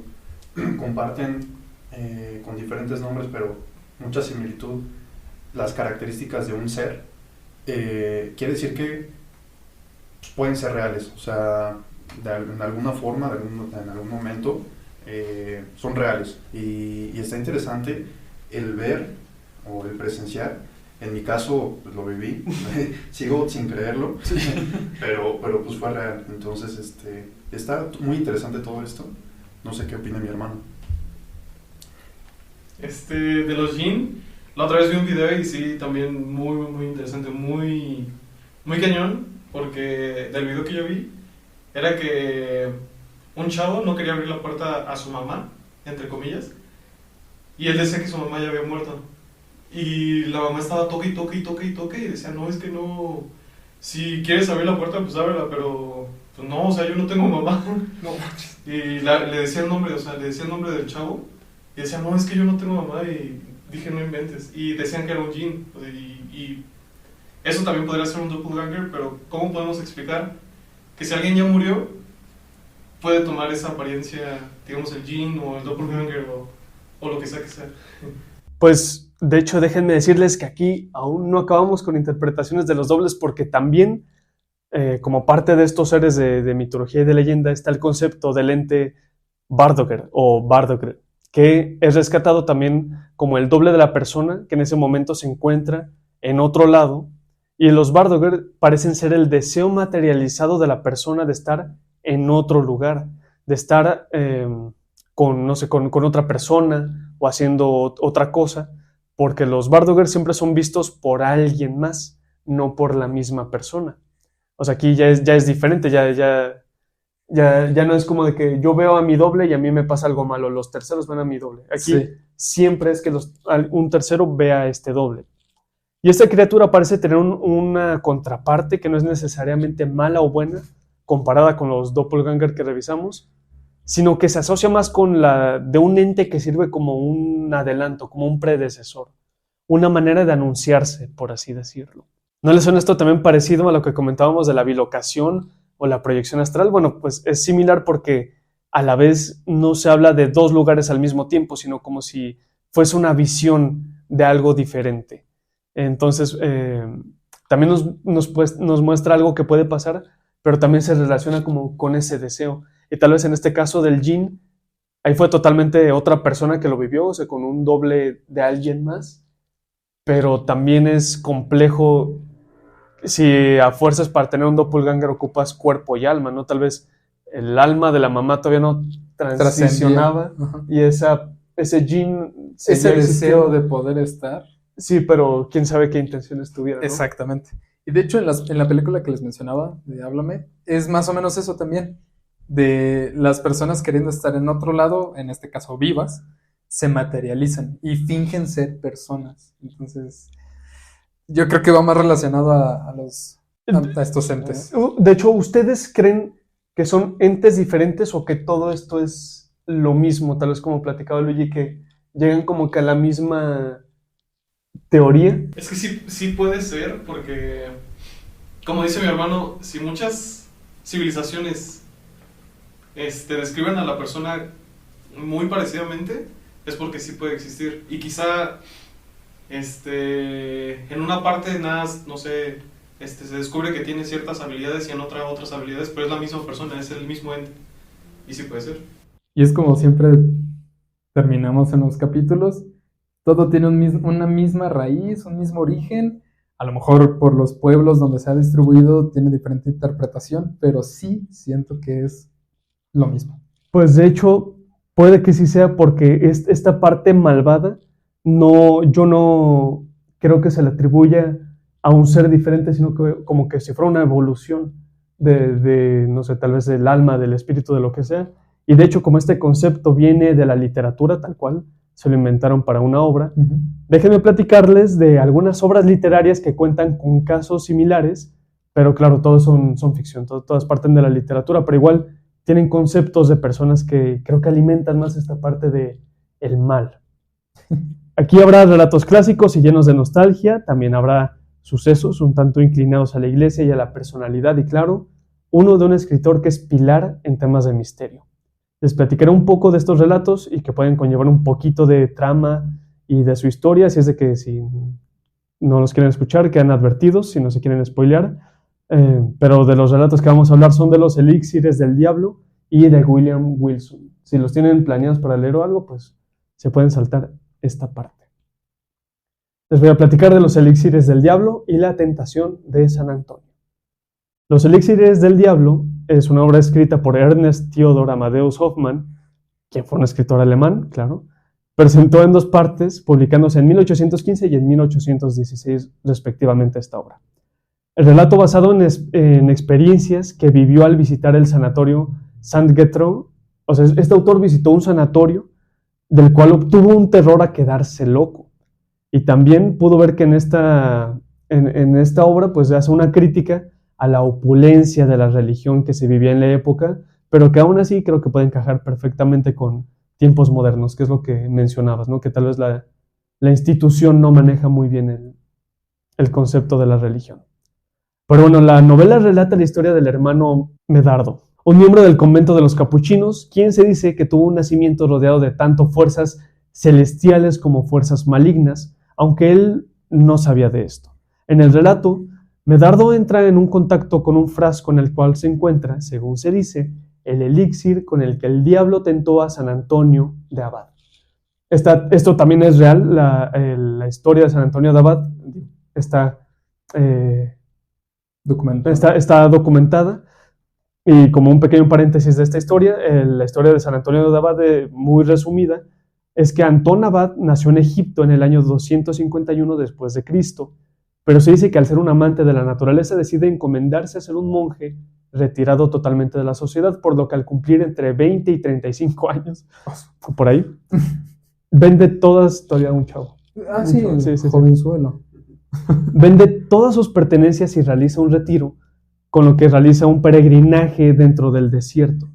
comparten con diferentes nombres, pero mucha similitud, las características de un ser, quiere decir que pues, pueden ser reales, o sea, en alguna forma, en algún momento, son reales. Y está interesante el ver o el presenciar. En mi caso, pues, lo viví, sigo sin creerlo, pero pues fue real. Entonces, está muy interesante todo esto. No sé qué opina mi hermano. De los Jin, la otra vez vi un video y sí, también muy interesante, muy cañón, porque del video que yo vi, era que un chavo no quería abrir la puerta a su mamá, entre comillas, y él decía que su mamá ya había muerto. Y la mamá estaba toque y decía, no, es que no, si quieres abrir la puerta, pues ábrela, pero pues no, o sea, yo no tengo mamá. No. Y le decía el nombre, o sea, le decía el nombre del chavo, y decía, no, es que yo no tengo mamá, y dije, no inventes. Y decían que era un jinn, y eso también podría ser un doppelganger, pero ¿cómo podemos explicar que si alguien ya murió, puede tomar esa apariencia, digamos, el jinn o el doppelganger o lo que sea que sea? Pues, de hecho, déjenme decirles que aquí aún no acabamos con interpretaciones de los dobles, porque también, como parte de estos seres de mitología y de leyenda, está el concepto del ente Bardoger o Bardoger, que es rescatado también como el doble de la persona que en ese momento se encuentra en otro lado, y los Bardoger parecen ser el deseo materializado de la persona de estar en otro lugar, de estar con otra persona o haciendo otra cosa, porque los Bardoger siempre son vistos por alguien más, no por la misma persona. O sea, aquí ya es diferente, ya no es como de que yo veo a mi doble y a mí me pasa algo malo, los terceros ven a mi doble. Aquí Sí. siempre es que un tercero vea a este doble. Y esta criatura parece tener una contraparte que no es necesariamente mala o buena, comparada con los doppelganger que revisamos, sino que se asocia más con la de un ente que sirve como un adelanto, como un predecesor, una manera de anunciarse, por así decirlo. ¿No les suena esto también parecido a lo que comentábamos de la bilocación o la proyección astral? Bueno, pues es similar porque a la vez no se habla de dos lugares al mismo tiempo, sino como si fuese una visión de algo diferente. Entonces, también nos muestra algo que puede pasar, pero también se relaciona como con ese deseo. Y tal vez en este caso del jinn, ahí fue totalmente otra persona que lo vivió, o sea, con un doble de alguien más, pero también es complejo si a fuerzas para tener un doppelganger ocupas cuerpo y alma, ¿no? Tal vez el alma de la mamá todavía no transicionaba y ese jinn, ese deseo de poder estar. Sí, pero quién sabe qué intenciones tuviera, ¿no? Exactamente. Y de hecho en la película que les mencionaba, de Háblame, es más o menos eso también, de las personas queriendo estar en otro lado, en este caso vivas, se materializan y fingen ser personas. Entonces, yo creo que va más relacionado a estos entes. De hecho, ¿ustedes creen que son entes diferentes o que todo esto es lo mismo? Tal vez como platicaba Luigi, que llegan como que a la misma teoría. Es que sí puede ser, porque, como dice mi hermano, si muchas civilizaciones describen a la persona muy parecidamente, es porque sí puede existir. Y quizá en una parte nada, no sé, se descubre que tiene ciertas habilidades y en otra otras habilidades, pero es la misma persona, es el mismo ente. Y sí puede ser. Y es como siempre terminamos en los capítulos, todo tiene una misma raíz, un mismo origen. A lo mejor por los pueblos donde se ha distribuido tiene diferente interpretación, pero sí siento que es lo mismo. Pues de hecho, puede que sí sea porque esta parte malvada, yo no creo que se le atribuya a un ser diferente, sino que como que si fuera una evolución de no sé, tal vez del alma, del espíritu, de lo que sea. Y de hecho, como este concepto viene de la literatura tal cual, se lo inventaron para una obra. Déjenme platicarles de algunas obras literarias que cuentan con casos similares, pero claro, todos son ficción, todas parten de la literatura, pero igual tienen conceptos de personas que creo que alimentan más esta parte de el mal. Aquí habrá relatos clásicos y llenos de nostalgia, también habrá sucesos un tanto inclinados a la iglesia y a la personalidad, y claro, uno de un escritor que es pilar en temas de misterio. Les platicaré un poco de estos relatos y que pueden conllevar un poquito de trama y de su historia, así es de que si no los quieren escuchar, quedan advertidos, si no se quieren spoilear. Pero de los relatos que vamos a hablar son de los elixires del diablo y de William Wilson. Si los tienen planeados para leer o algo, pues se pueden saltar esta parte. Les voy a platicar de los elixires del diablo y la tentación de San Antonio. Los elixires del diablo es una obra escrita por Ernest Theodor Amadeus Hoffmann, quien fue un escritor alemán, claro. Presentó en dos partes, publicándose en 1815 y en 1816 respectivamente esta obra. El relato basado en experiencias que vivió al visitar el sanatorio Saint-Gertrude. O sea, este autor visitó un sanatorio del cual obtuvo un terror a quedarse loco. Y también pudo ver que en esta obra pues hace una crítica a la opulencia de la religión que se vivía en la época, pero que aún así creo que puede encajar perfectamente con tiempos modernos, que es lo que mencionabas, ¿no? Que tal vez la institución no maneja muy bien el concepto de la religión. Pero bueno, la novela relata la historia del hermano Medardo, un miembro del convento de los capuchinos, quien se dice que tuvo un nacimiento rodeado de tanto fuerzas celestiales como fuerzas malignas, aunque él no sabía de esto. En el relato, Medardo entra en un contacto con un frasco en el cual se encuentra, según se dice, el elixir con el que el diablo tentó a San Antonio de Abad. Esto también es real, la historia de San Antonio de Abad está documentada. Y como un pequeño paréntesis de esta historia, la historia de San Antonio de Abad, muy resumida, es que Antón Abad nació en Egipto en el año 251 después de Cristo, pero se dice que al ser un amante de la naturaleza decide encomendarse a ser un monje retirado totalmente de la sociedad, por lo que al cumplir entre 20 y 35 años, por ahí, vende todas, todavía un chavo. Sí, jovenzuelo. Vende todas sus pertenencias y realiza un retiro, con lo que realiza un peregrinaje dentro del desierto.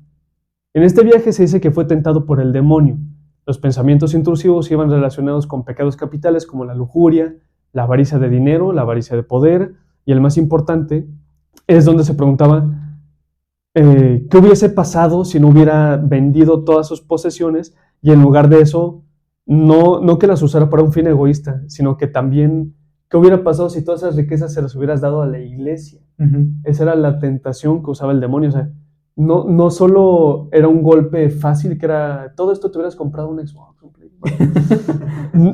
En este viaje se dice que fue tentado por el demonio. Los pensamientos intrusivos iban relacionados con pecados capitales como la lujuria, la avaricia de dinero, la avaricia de poder, y el más importante es donde se preguntaba qué hubiese pasado si no hubiera vendido todas sus posesiones y en lugar de eso, no que las usara para un fin egoísta, sino que también qué hubiera pasado si todas esas riquezas se las hubieras dado a la iglesia. Esa era la tentación que usaba el demonio. O sea, no solo era un golpe fácil, que era todo esto te hubieras comprado un Xbox, un Play,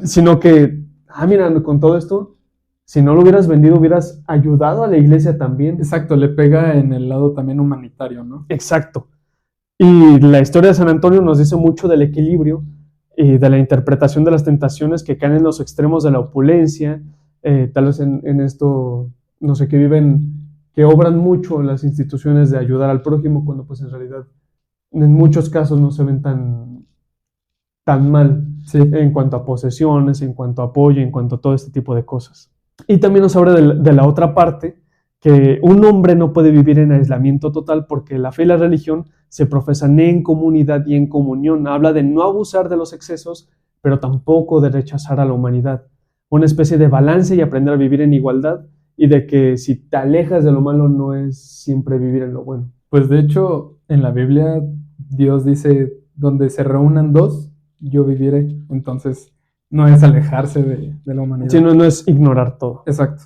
sino que, mira, con todo esto, si no lo hubieras vendido, hubieras ayudado a la iglesia también. Exacto, le pega en el lado también humanitario, ¿no? Exacto. Y la historia de San Antonio nos dice mucho del equilibrio y de la interpretación de las tentaciones que caen en los extremos de la opulencia, tal vez en esto, no sé, que obran mucho las instituciones de ayudar al prójimo, cuando pues en realidad en muchos casos no se ven tan mal, Sí. en cuanto a posesiones, en cuanto a apoyo, en cuanto a todo este tipo de cosas. Y también nos habla de la otra parte, que un hombre no puede vivir en aislamiento total porque la fe y la religión se profesan en comunidad y en comunión. Habla de no abusar de los excesos, pero tampoco de rechazar a la humanidad. Una especie de balance y aprender a vivir en igualdad, y de que si te alejas de lo malo no es siempre vivir en lo bueno. Pues de hecho, en la Biblia, Dios dice, donde se reúnan dos, yo viviré. Entonces, no es alejarse de la humanidad. Sí, no es ignorar todo. Exacto.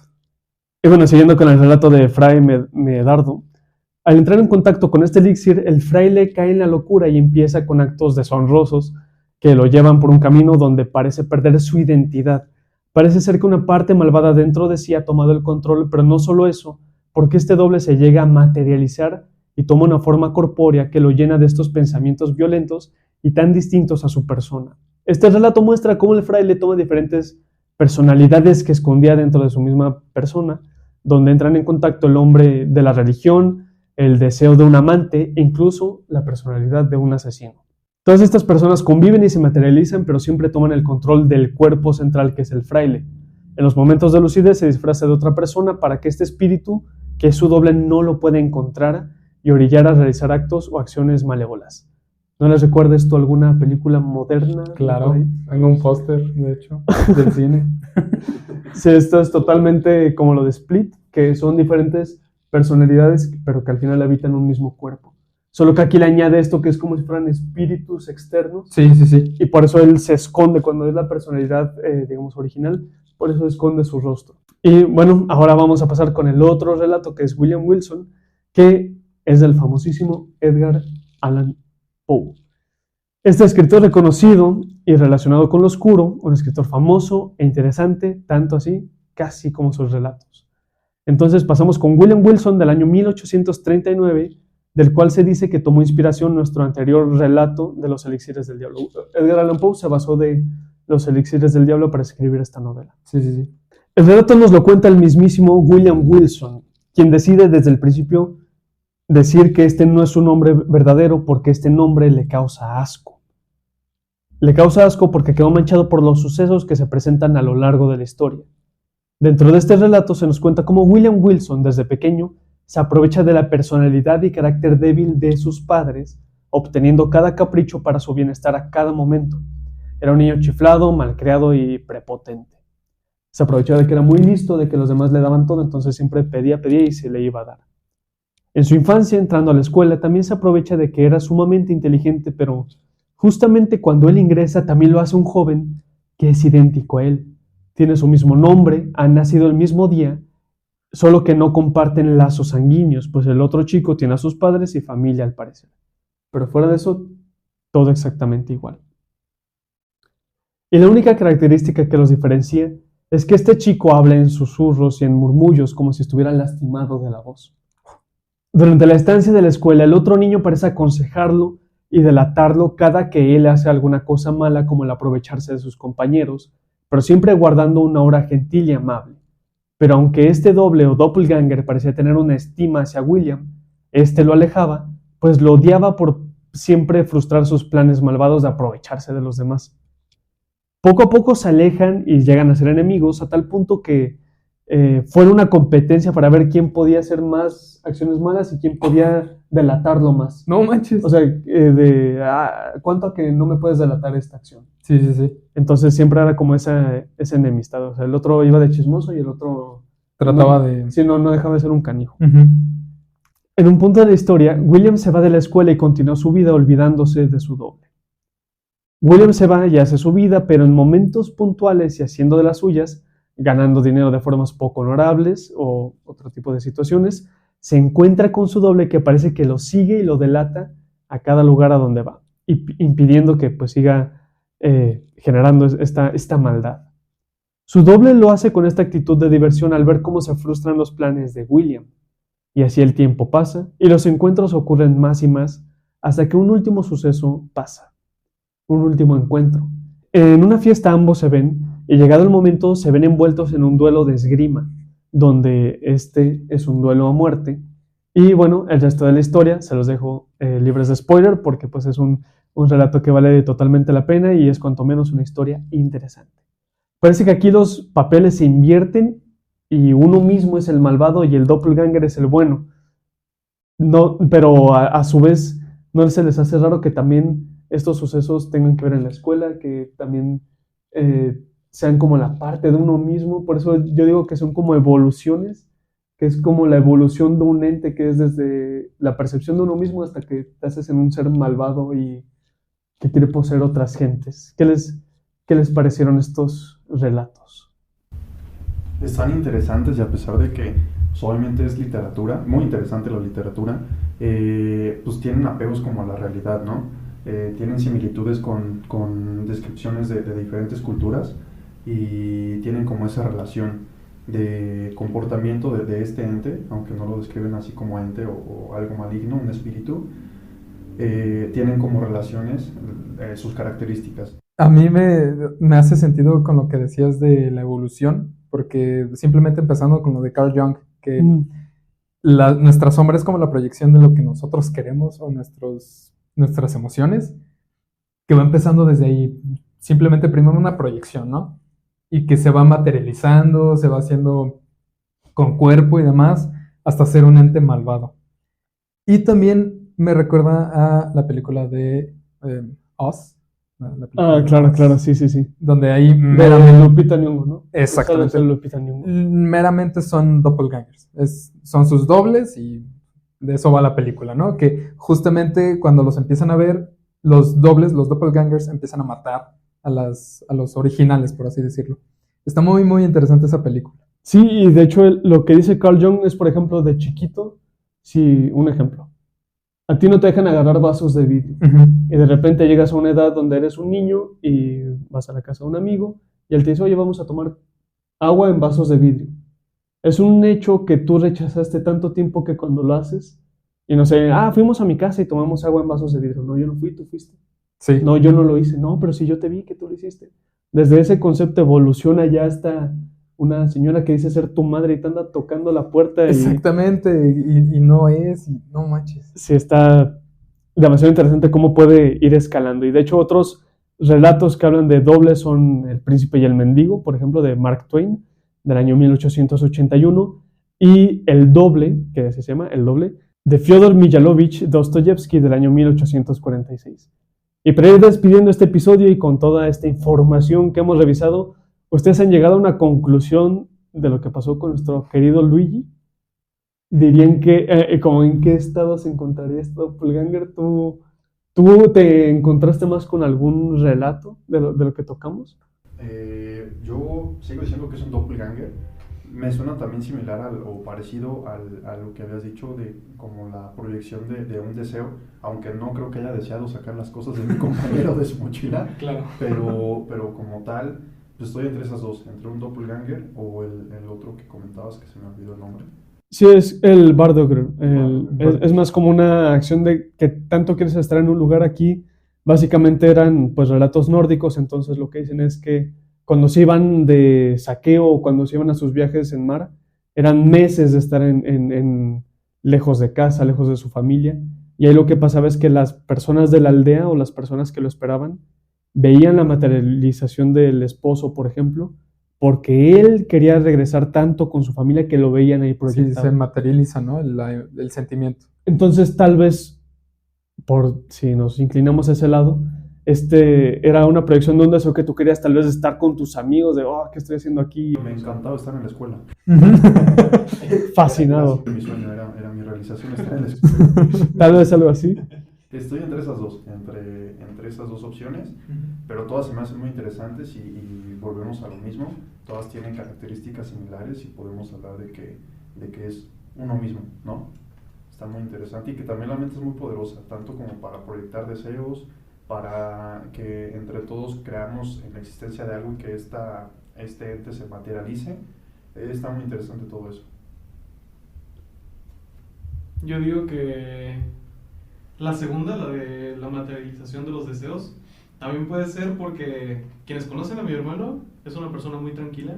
Y bueno, siguiendo con el relato de Fray Medardo, al entrar en contacto con este elixir, el fraile cae en la locura y empieza con actos deshonrosos que lo llevan por un camino donde parece perder su identidad. Parece ser que una parte malvada dentro de sí ha tomado el control, pero no solo eso, porque este doble se llega a materializar y toma una forma corpórea que lo llena de estos pensamientos violentos y tan distintos a su persona. Este relato muestra cómo el fraile toma diferentes personalidades que escondía dentro de su misma persona, donde entran en contacto el hombre de la religión, el deseo de un amante e incluso la personalidad de un asesino. Todas estas personas conviven y se materializan, pero siempre toman el control del cuerpo central que es el fraile. En los momentos de lucidez se disfraza de otra persona para que este espíritu, que es su doble, no lo pueda encontrar y orillar a realizar actos o acciones malévolas. ¿No les recuerda esto alguna película moderna? Claro, tengo un póster, de hecho, del cine. Sí, esto es totalmente como lo de Split, que son diferentes personalidades, pero que al final habitan un mismo cuerpo. Solo que aquí le añade esto que es como si fueran espíritus externos. Sí. Y por eso él se esconde cuando es la personalidad, digamos, original. Por eso esconde su rostro. Y bueno, ahora vamos a pasar con el otro relato, que es William Wilson, que es del famosísimo Edgar Allan Poe. Este escritor reconocido y relacionado con lo oscuro, un escritor famoso e interesante, tanto así, casi como sus relatos. Entonces pasamos con William Wilson del año 1839, del cual se dice que tomó inspiración nuestro anterior relato de los elixires del diablo. Edgar Allan Poe se basó de los elixires del diablo para escribir esta novela. Sí. El relato nos lo cuenta el mismísimo William Wilson, quien decide desde el principio decir que este no es su nombre verdadero porque este nombre le causa asco. Le causa asco porque quedó manchado por los sucesos que se presentan a lo largo de la historia. Dentro de este relato se nos cuenta cómo William Wilson, desde pequeño, se aprovecha de la personalidad y carácter débil de sus padres, obteniendo cada capricho para su bienestar a cada momento. Era un niño chiflado, malcriado y prepotente. Se aprovechaba de que era muy listo, de que los demás le daban todo, entonces siempre pedía y se le iba a dar. En su infancia, entrando a la escuela, también se aprovecha de que era sumamente inteligente, pero justamente cuando él ingresa también lo hace un joven que es idéntico a él. Tiene su mismo nombre, han nacido el mismo día, solo que no comparten lazos sanguíneos, pues el otro chico tiene a sus padres y familia al parecer. Pero fuera de eso, todo exactamente igual. Y la única característica que los diferencia es que este chico habla en susurros y en murmullos como si estuviera lastimado de la voz. Durante la estancia de la escuela, el otro niño parece aconsejarlo y delatarlo cada que él hace alguna cosa mala, como el aprovecharse de sus compañeros, pero siempre guardando una aura gentil y amable. Pero aunque este doble o doppelganger parecía tener una estima hacia William, este lo alejaba, pues lo odiaba por siempre frustrar sus planes malvados de aprovecharse de los demás. Poco a poco se alejan y llegan a ser enemigos, a tal punto que fuera una competencia para ver quién podía hacer más acciones malas y quién podía delatarlo más. No manches. O sea, ¿cuánto que no me puedes delatar esta acción? Sí, sí, sí. Entonces siempre era como esa enemistad. O sea, el otro iba de chismoso y el otro Trataba de... Sí, no dejaba de ser un canijo. Ujú. En un punto de la historia, William se va de la escuela y continúa su vida olvidándose de su doble. William se va y hace su vida, pero en momentos puntuales y haciendo de las suyas, ganando dinero de formas poco honorables o otro tipo de situaciones, se encuentra con su doble que parece que lo sigue y lo delata a cada lugar a donde va, impidiendo que pues siga generando esta maldad. Su doble lo hace con esta actitud de diversión al ver cómo se frustran los planes de William. Y así el tiempo pasa y los encuentros ocurren más y más hasta que un último suceso pasa. Un último encuentro. En una fiesta ambos se ven y llegado el momento se ven envueltos en un duelo de esgrima, donde este es un duelo a muerte. Y bueno, el resto de la historia se los dejo libres de spoiler porque pues es un relato que vale totalmente la pena y es cuanto menos una historia interesante. Parece que aquí los papeles se invierten y uno mismo es el malvado y el doppelganger es el bueno. No, pero a su vez no se les hace raro que también estos sucesos tengan que ver en la escuela, que también sean como la parte de uno mismo. Por eso yo digo que son como evoluciones, que es como la evolución de un ente que es desde la percepción de uno mismo hasta que te haces en un ser malvado y que quiere poseer otras gentes. ¿Qué les parecieron estos relatos? Están interesantes y a pesar de que obviamente es literatura, muy interesante la literatura, pues tienen apegos como a la realidad, ¿no? Tienen similitudes con descripciones de diferentes culturas y tienen como esa relación de comportamiento de este ente, aunque no lo describen así como ente o algo maligno, un espíritu, tienen como relaciones sus características. A mí me hace sentido con lo que decías de la evolución, porque simplemente empezando con lo de Carl Jung, que nuestra sombra es como la proyección de lo que nosotros queremos o nuestras emociones, que va empezando desde ahí, simplemente primero una proyección, ¿no? Y que se va materializando, se va haciendo con cuerpo y demás, hasta ser un ente malvado. Y también me recuerda a la película de Oz. Claro, sí. Donde ahí De Lupita Nyong'o, ¿no? Exactamente. Lupita Nyong'o. Meramente son doppelgangers. Son sus dobles y de eso va la película, ¿no? Que justamente cuando los empiezan a ver, los dobles, los doppelgangers, empiezan a matar a los originales, por así decirlo. Está muy, muy interesante esa película. Sí, y de hecho lo que dice Carl Jung es, por ejemplo, de chiquito, sí, un ejemplo. A ti no te dejan agarrar vasos de vidrio. Uh-huh. Y de repente llegas a una edad donde eres un niño y vas a la casa de un amigo y él te dice, oye, vamos a tomar agua en vasos de vidrio. Es un hecho que tú rechazaste tanto tiempo que cuando lo haces, y no sé, fuimos a mi casa y tomamos agua en vasos de vidrio. No, yo no fui, tú fuiste. Sí. No, yo no lo hice. No, pero si yo te vi que tú lo hiciste. Desde ese concepto evoluciona ya hasta una señora que dice ser tu madre y te anda tocando la puerta. Exactamente, y no es, y no manches. Sí, está demasiado interesante cómo puede ir escalando. Y de hecho otros relatos que hablan de dobles son El príncipe y el mendigo, por ejemplo, de Mark Twain, del año 1881, y El doble, que así se llama, El doble, de Fyodor Mikhailovich Dostoyevsky, del año 1846. Y para ir despidiendo este episodio y con toda esta información que hemos revisado, ¿ustedes han llegado a una conclusión de lo que pasó con nuestro querido Luigi? ¿Dirían que, como en qué estado se encontraría este doppelganger? ¿Tú te encontraste más con algún relato de lo que tocamos? Yo sigo diciendo que es un doppelganger. Me suena también similar o parecido a lo que habías dicho de como la proyección de un deseo, aunque no creo que haya deseado sacar las cosas de mi compañero de su mochila. Claro. Pero como tal, pues estoy entre esas dos, entre un doppelganger o el otro que comentabas, que se me olvidó el nombre. Sí, es el Bardocker. Es más como una acción de que tanto quieres estar en un lugar aquí. Básicamente eran pues relatos nórdicos, entonces lo que dicen es que cuando se iban de saqueo o cuando se iban a sus viajes en mar, eran meses de estar en lejos de casa, lejos de su familia. Y ahí lo que pasaba es que las personas de la aldea o las personas que lo esperaban veían la materialización del esposo, por ejemplo, porque él quería regresar tanto con su familia que lo veían ahí Sí, proyectado. se materializa, ¿no? El sentimiento. Entonces, tal vez, si nos inclinamos a ese lado, era una proyección de un deseo que tú querías tal vez estar con tus amigos, de, ¿qué estoy haciendo aquí? Me encantaba estar en la escuela. Fascinado. Era mi sueño, era mi realización estar en la escuela. Tal vez algo así. Estoy entre esas dos, entre esas dos opciones, pero todas se me hacen muy interesantes y volvemos a lo mismo. Todas tienen características similares y podemos hablar de que es uno mismo, ¿no? Está muy interesante y que también la mente es muy poderosa, tanto como para proyectar deseos, para que entre todos creamos en la existencia de algo y que este ente se materialice. Está muy interesante todo eso. Yo digo que la segunda, la de la materialización de los deseos, también puede ser porque quienes conocen a mi hermano es una persona muy tranquila,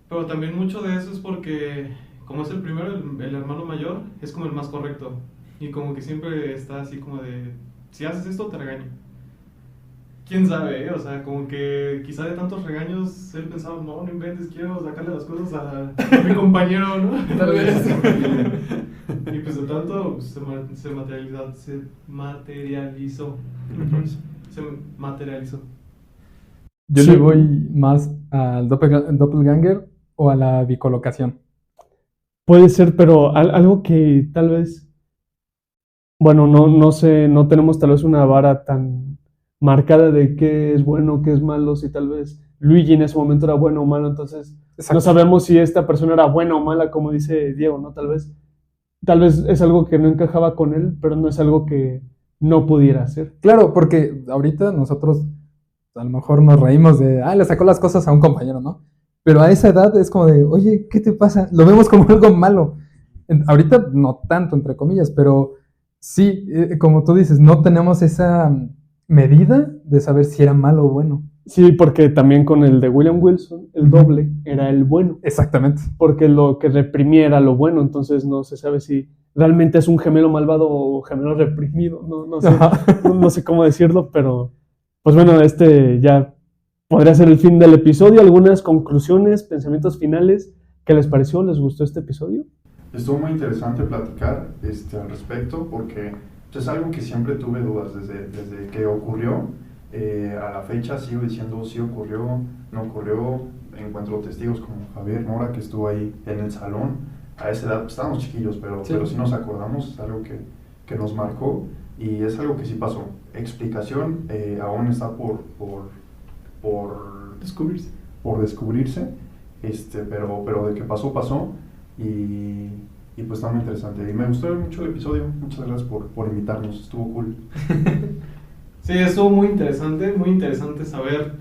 pero también mucho de eso es porque como es el primero, el hermano mayor, es como el más correcto y como que siempre está así como de, si haces esto te regaño. ¿Quién sabe? O sea, como que quizá de tantos regaños él pensaba, no inventes, quiero sacarle las cosas a mi compañero, ¿no? Tal vez. Y pues de tanto pues, se materializó. Se materializó. Yo Sí. le voy más al doppelganger o a la bicolocación. Puede ser, pero algo que tal vez, bueno, no sé, no tenemos tal vez una vara tan marcada de qué es bueno, qué es malo, si tal vez Luigi en ese momento era bueno o malo, entonces Exacto. no sabemos si esta persona era buena o mala, como dice Diego, ¿no? Tal vez es algo que no encajaba con él, pero no es algo que no pudiera hacer. Claro, porque ahorita nosotros a lo mejor nos reímos de, le sacó las cosas a un compañero, ¿no? Pero a esa edad es como de, oye, ¿qué te pasa? Lo vemos como algo malo. Ahorita no tanto, entre comillas, pero sí, como tú dices, no tenemos esa medida de saber si era malo o bueno. Sí, porque también con el de William Wilson, el doble era el bueno, Exactamente. porque lo que reprimía era lo bueno, entonces no se sabe si realmente es un gemelo malvado o gemelo reprimido, no sé, no sé cómo decirlo, pero pues bueno, ya podría ser el fin del episodio. ¿Algunas conclusiones, pensamientos finales? ¿Qué les pareció? ¿Les gustó este episodio? Estuvo muy interesante platicar al respecto porque es algo que siempre tuve dudas desde que ocurrió. A la fecha sigo diciendo si ocurrió, no ocurrió. Encuentro testigos como Javier Mora, que estuvo ahí en el salón. A esa edad estábamos chiquillos, pero sí nos acordamos, es algo que nos marcó y es algo que sí pasó. Explicación aún está por Descubrirse. Por descubrirse, pero de que pasó y pues está muy interesante. Y me gustó mucho el episodio, muchas gracias por invitarnos, estuvo cool. Sí, estuvo muy interesante saber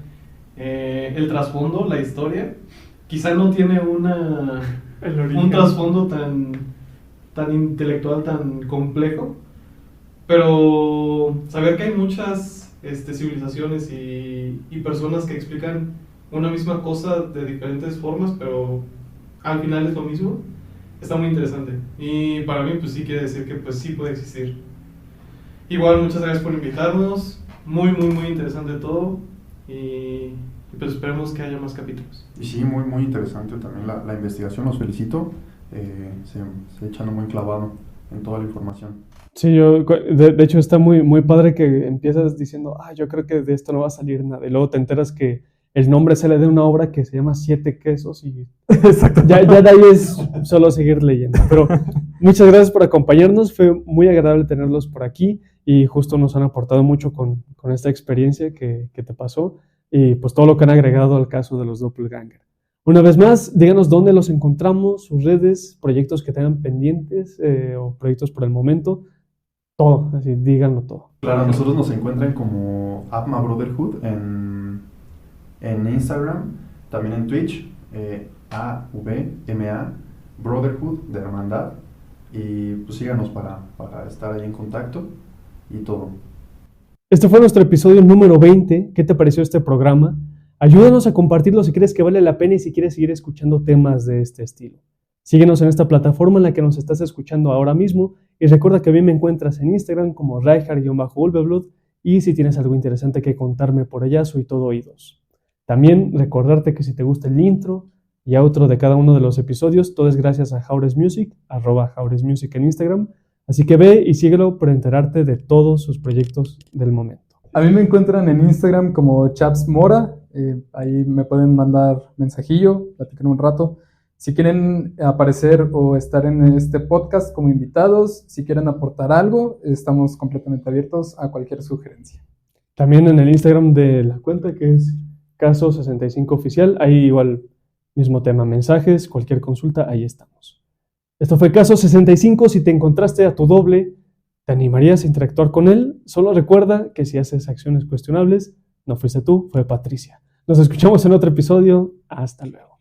el trasfondo, la historia. Quizá no tiene un trasfondo tan intelectual, tan complejo, pero saber que hay muchas civilizaciones y personas que explican una misma cosa de diferentes formas, pero al final es lo mismo, está muy interesante. Y para mí pues sí quiere decir que pues sí puede existir. Igual muchas gracias por invitarnos, muy interesante todo y pues esperemos que haya más capítulos. Y sí, muy interesante también la investigación, los felicito, se echan muy clavado en toda la información. Sí, de hecho está muy padre que empiezas diciendo, yo creo que de esto no va a salir nada, y luego te enteras que el nombre sale de una obra que se llama Siete Quesos y ya de ahí es solo seguir leyendo. Pero muchas gracias por acompañarnos, fue muy agradable tenerlos por aquí y justo nos han aportado mucho con esta experiencia que te pasó y pues todo lo que han agregado al caso de los doppelganger. Una vez más, díganos dónde los encontramos, sus redes, proyectos que tengan pendientes o proyectos por el momento, todo, así díganlo todo. Claro, nosotros nos encuentran como Apma Brotherhood en Instagram, también en Twitch, AVMA Brotherhood de hermandad, y pues síganos para estar ahí en contacto y todo. Este fue nuestro episodio número 20. ¿Qué te pareció este programa? Ayúdanos a compartirlo si crees que vale la pena y si quieres seguir escuchando temas de este estilo. Síguenos en esta plataforma en la que nos estás escuchando ahora mismo y recuerda que a mí me encuentras en Instagram como Reinhard-Ulveblood y si tienes algo interesante que contarme por allá, soy todo oídos. También recordarte que si te gusta el intro y outro de cada uno de los episodios, todo es gracias a Jaures Music, @JauresMusic en Instagram. Así que ve y síguelo para enterarte de todos sus proyectos del momento. A mí me encuentran en Instagram como Chaps Mora. Ahí me pueden mandar mensajillo, platicar un rato. Si quieren aparecer o estar en este podcast como invitados, si quieren aportar algo, estamos completamente abiertos a cualquier sugerencia. También en el Instagram de la cuenta, que es Caso65Oficial, ahí igual mismo tema, mensajes, cualquier consulta, ahí estamos. Esto fue Caso65. Si te encontraste a tu doble, ¿te animarías a interactuar con él? Solo recuerda que si haces acciones cuestionables, no fuiste tú, fue Patricia. Nos escuchamos en otro episodio. Hasta luego.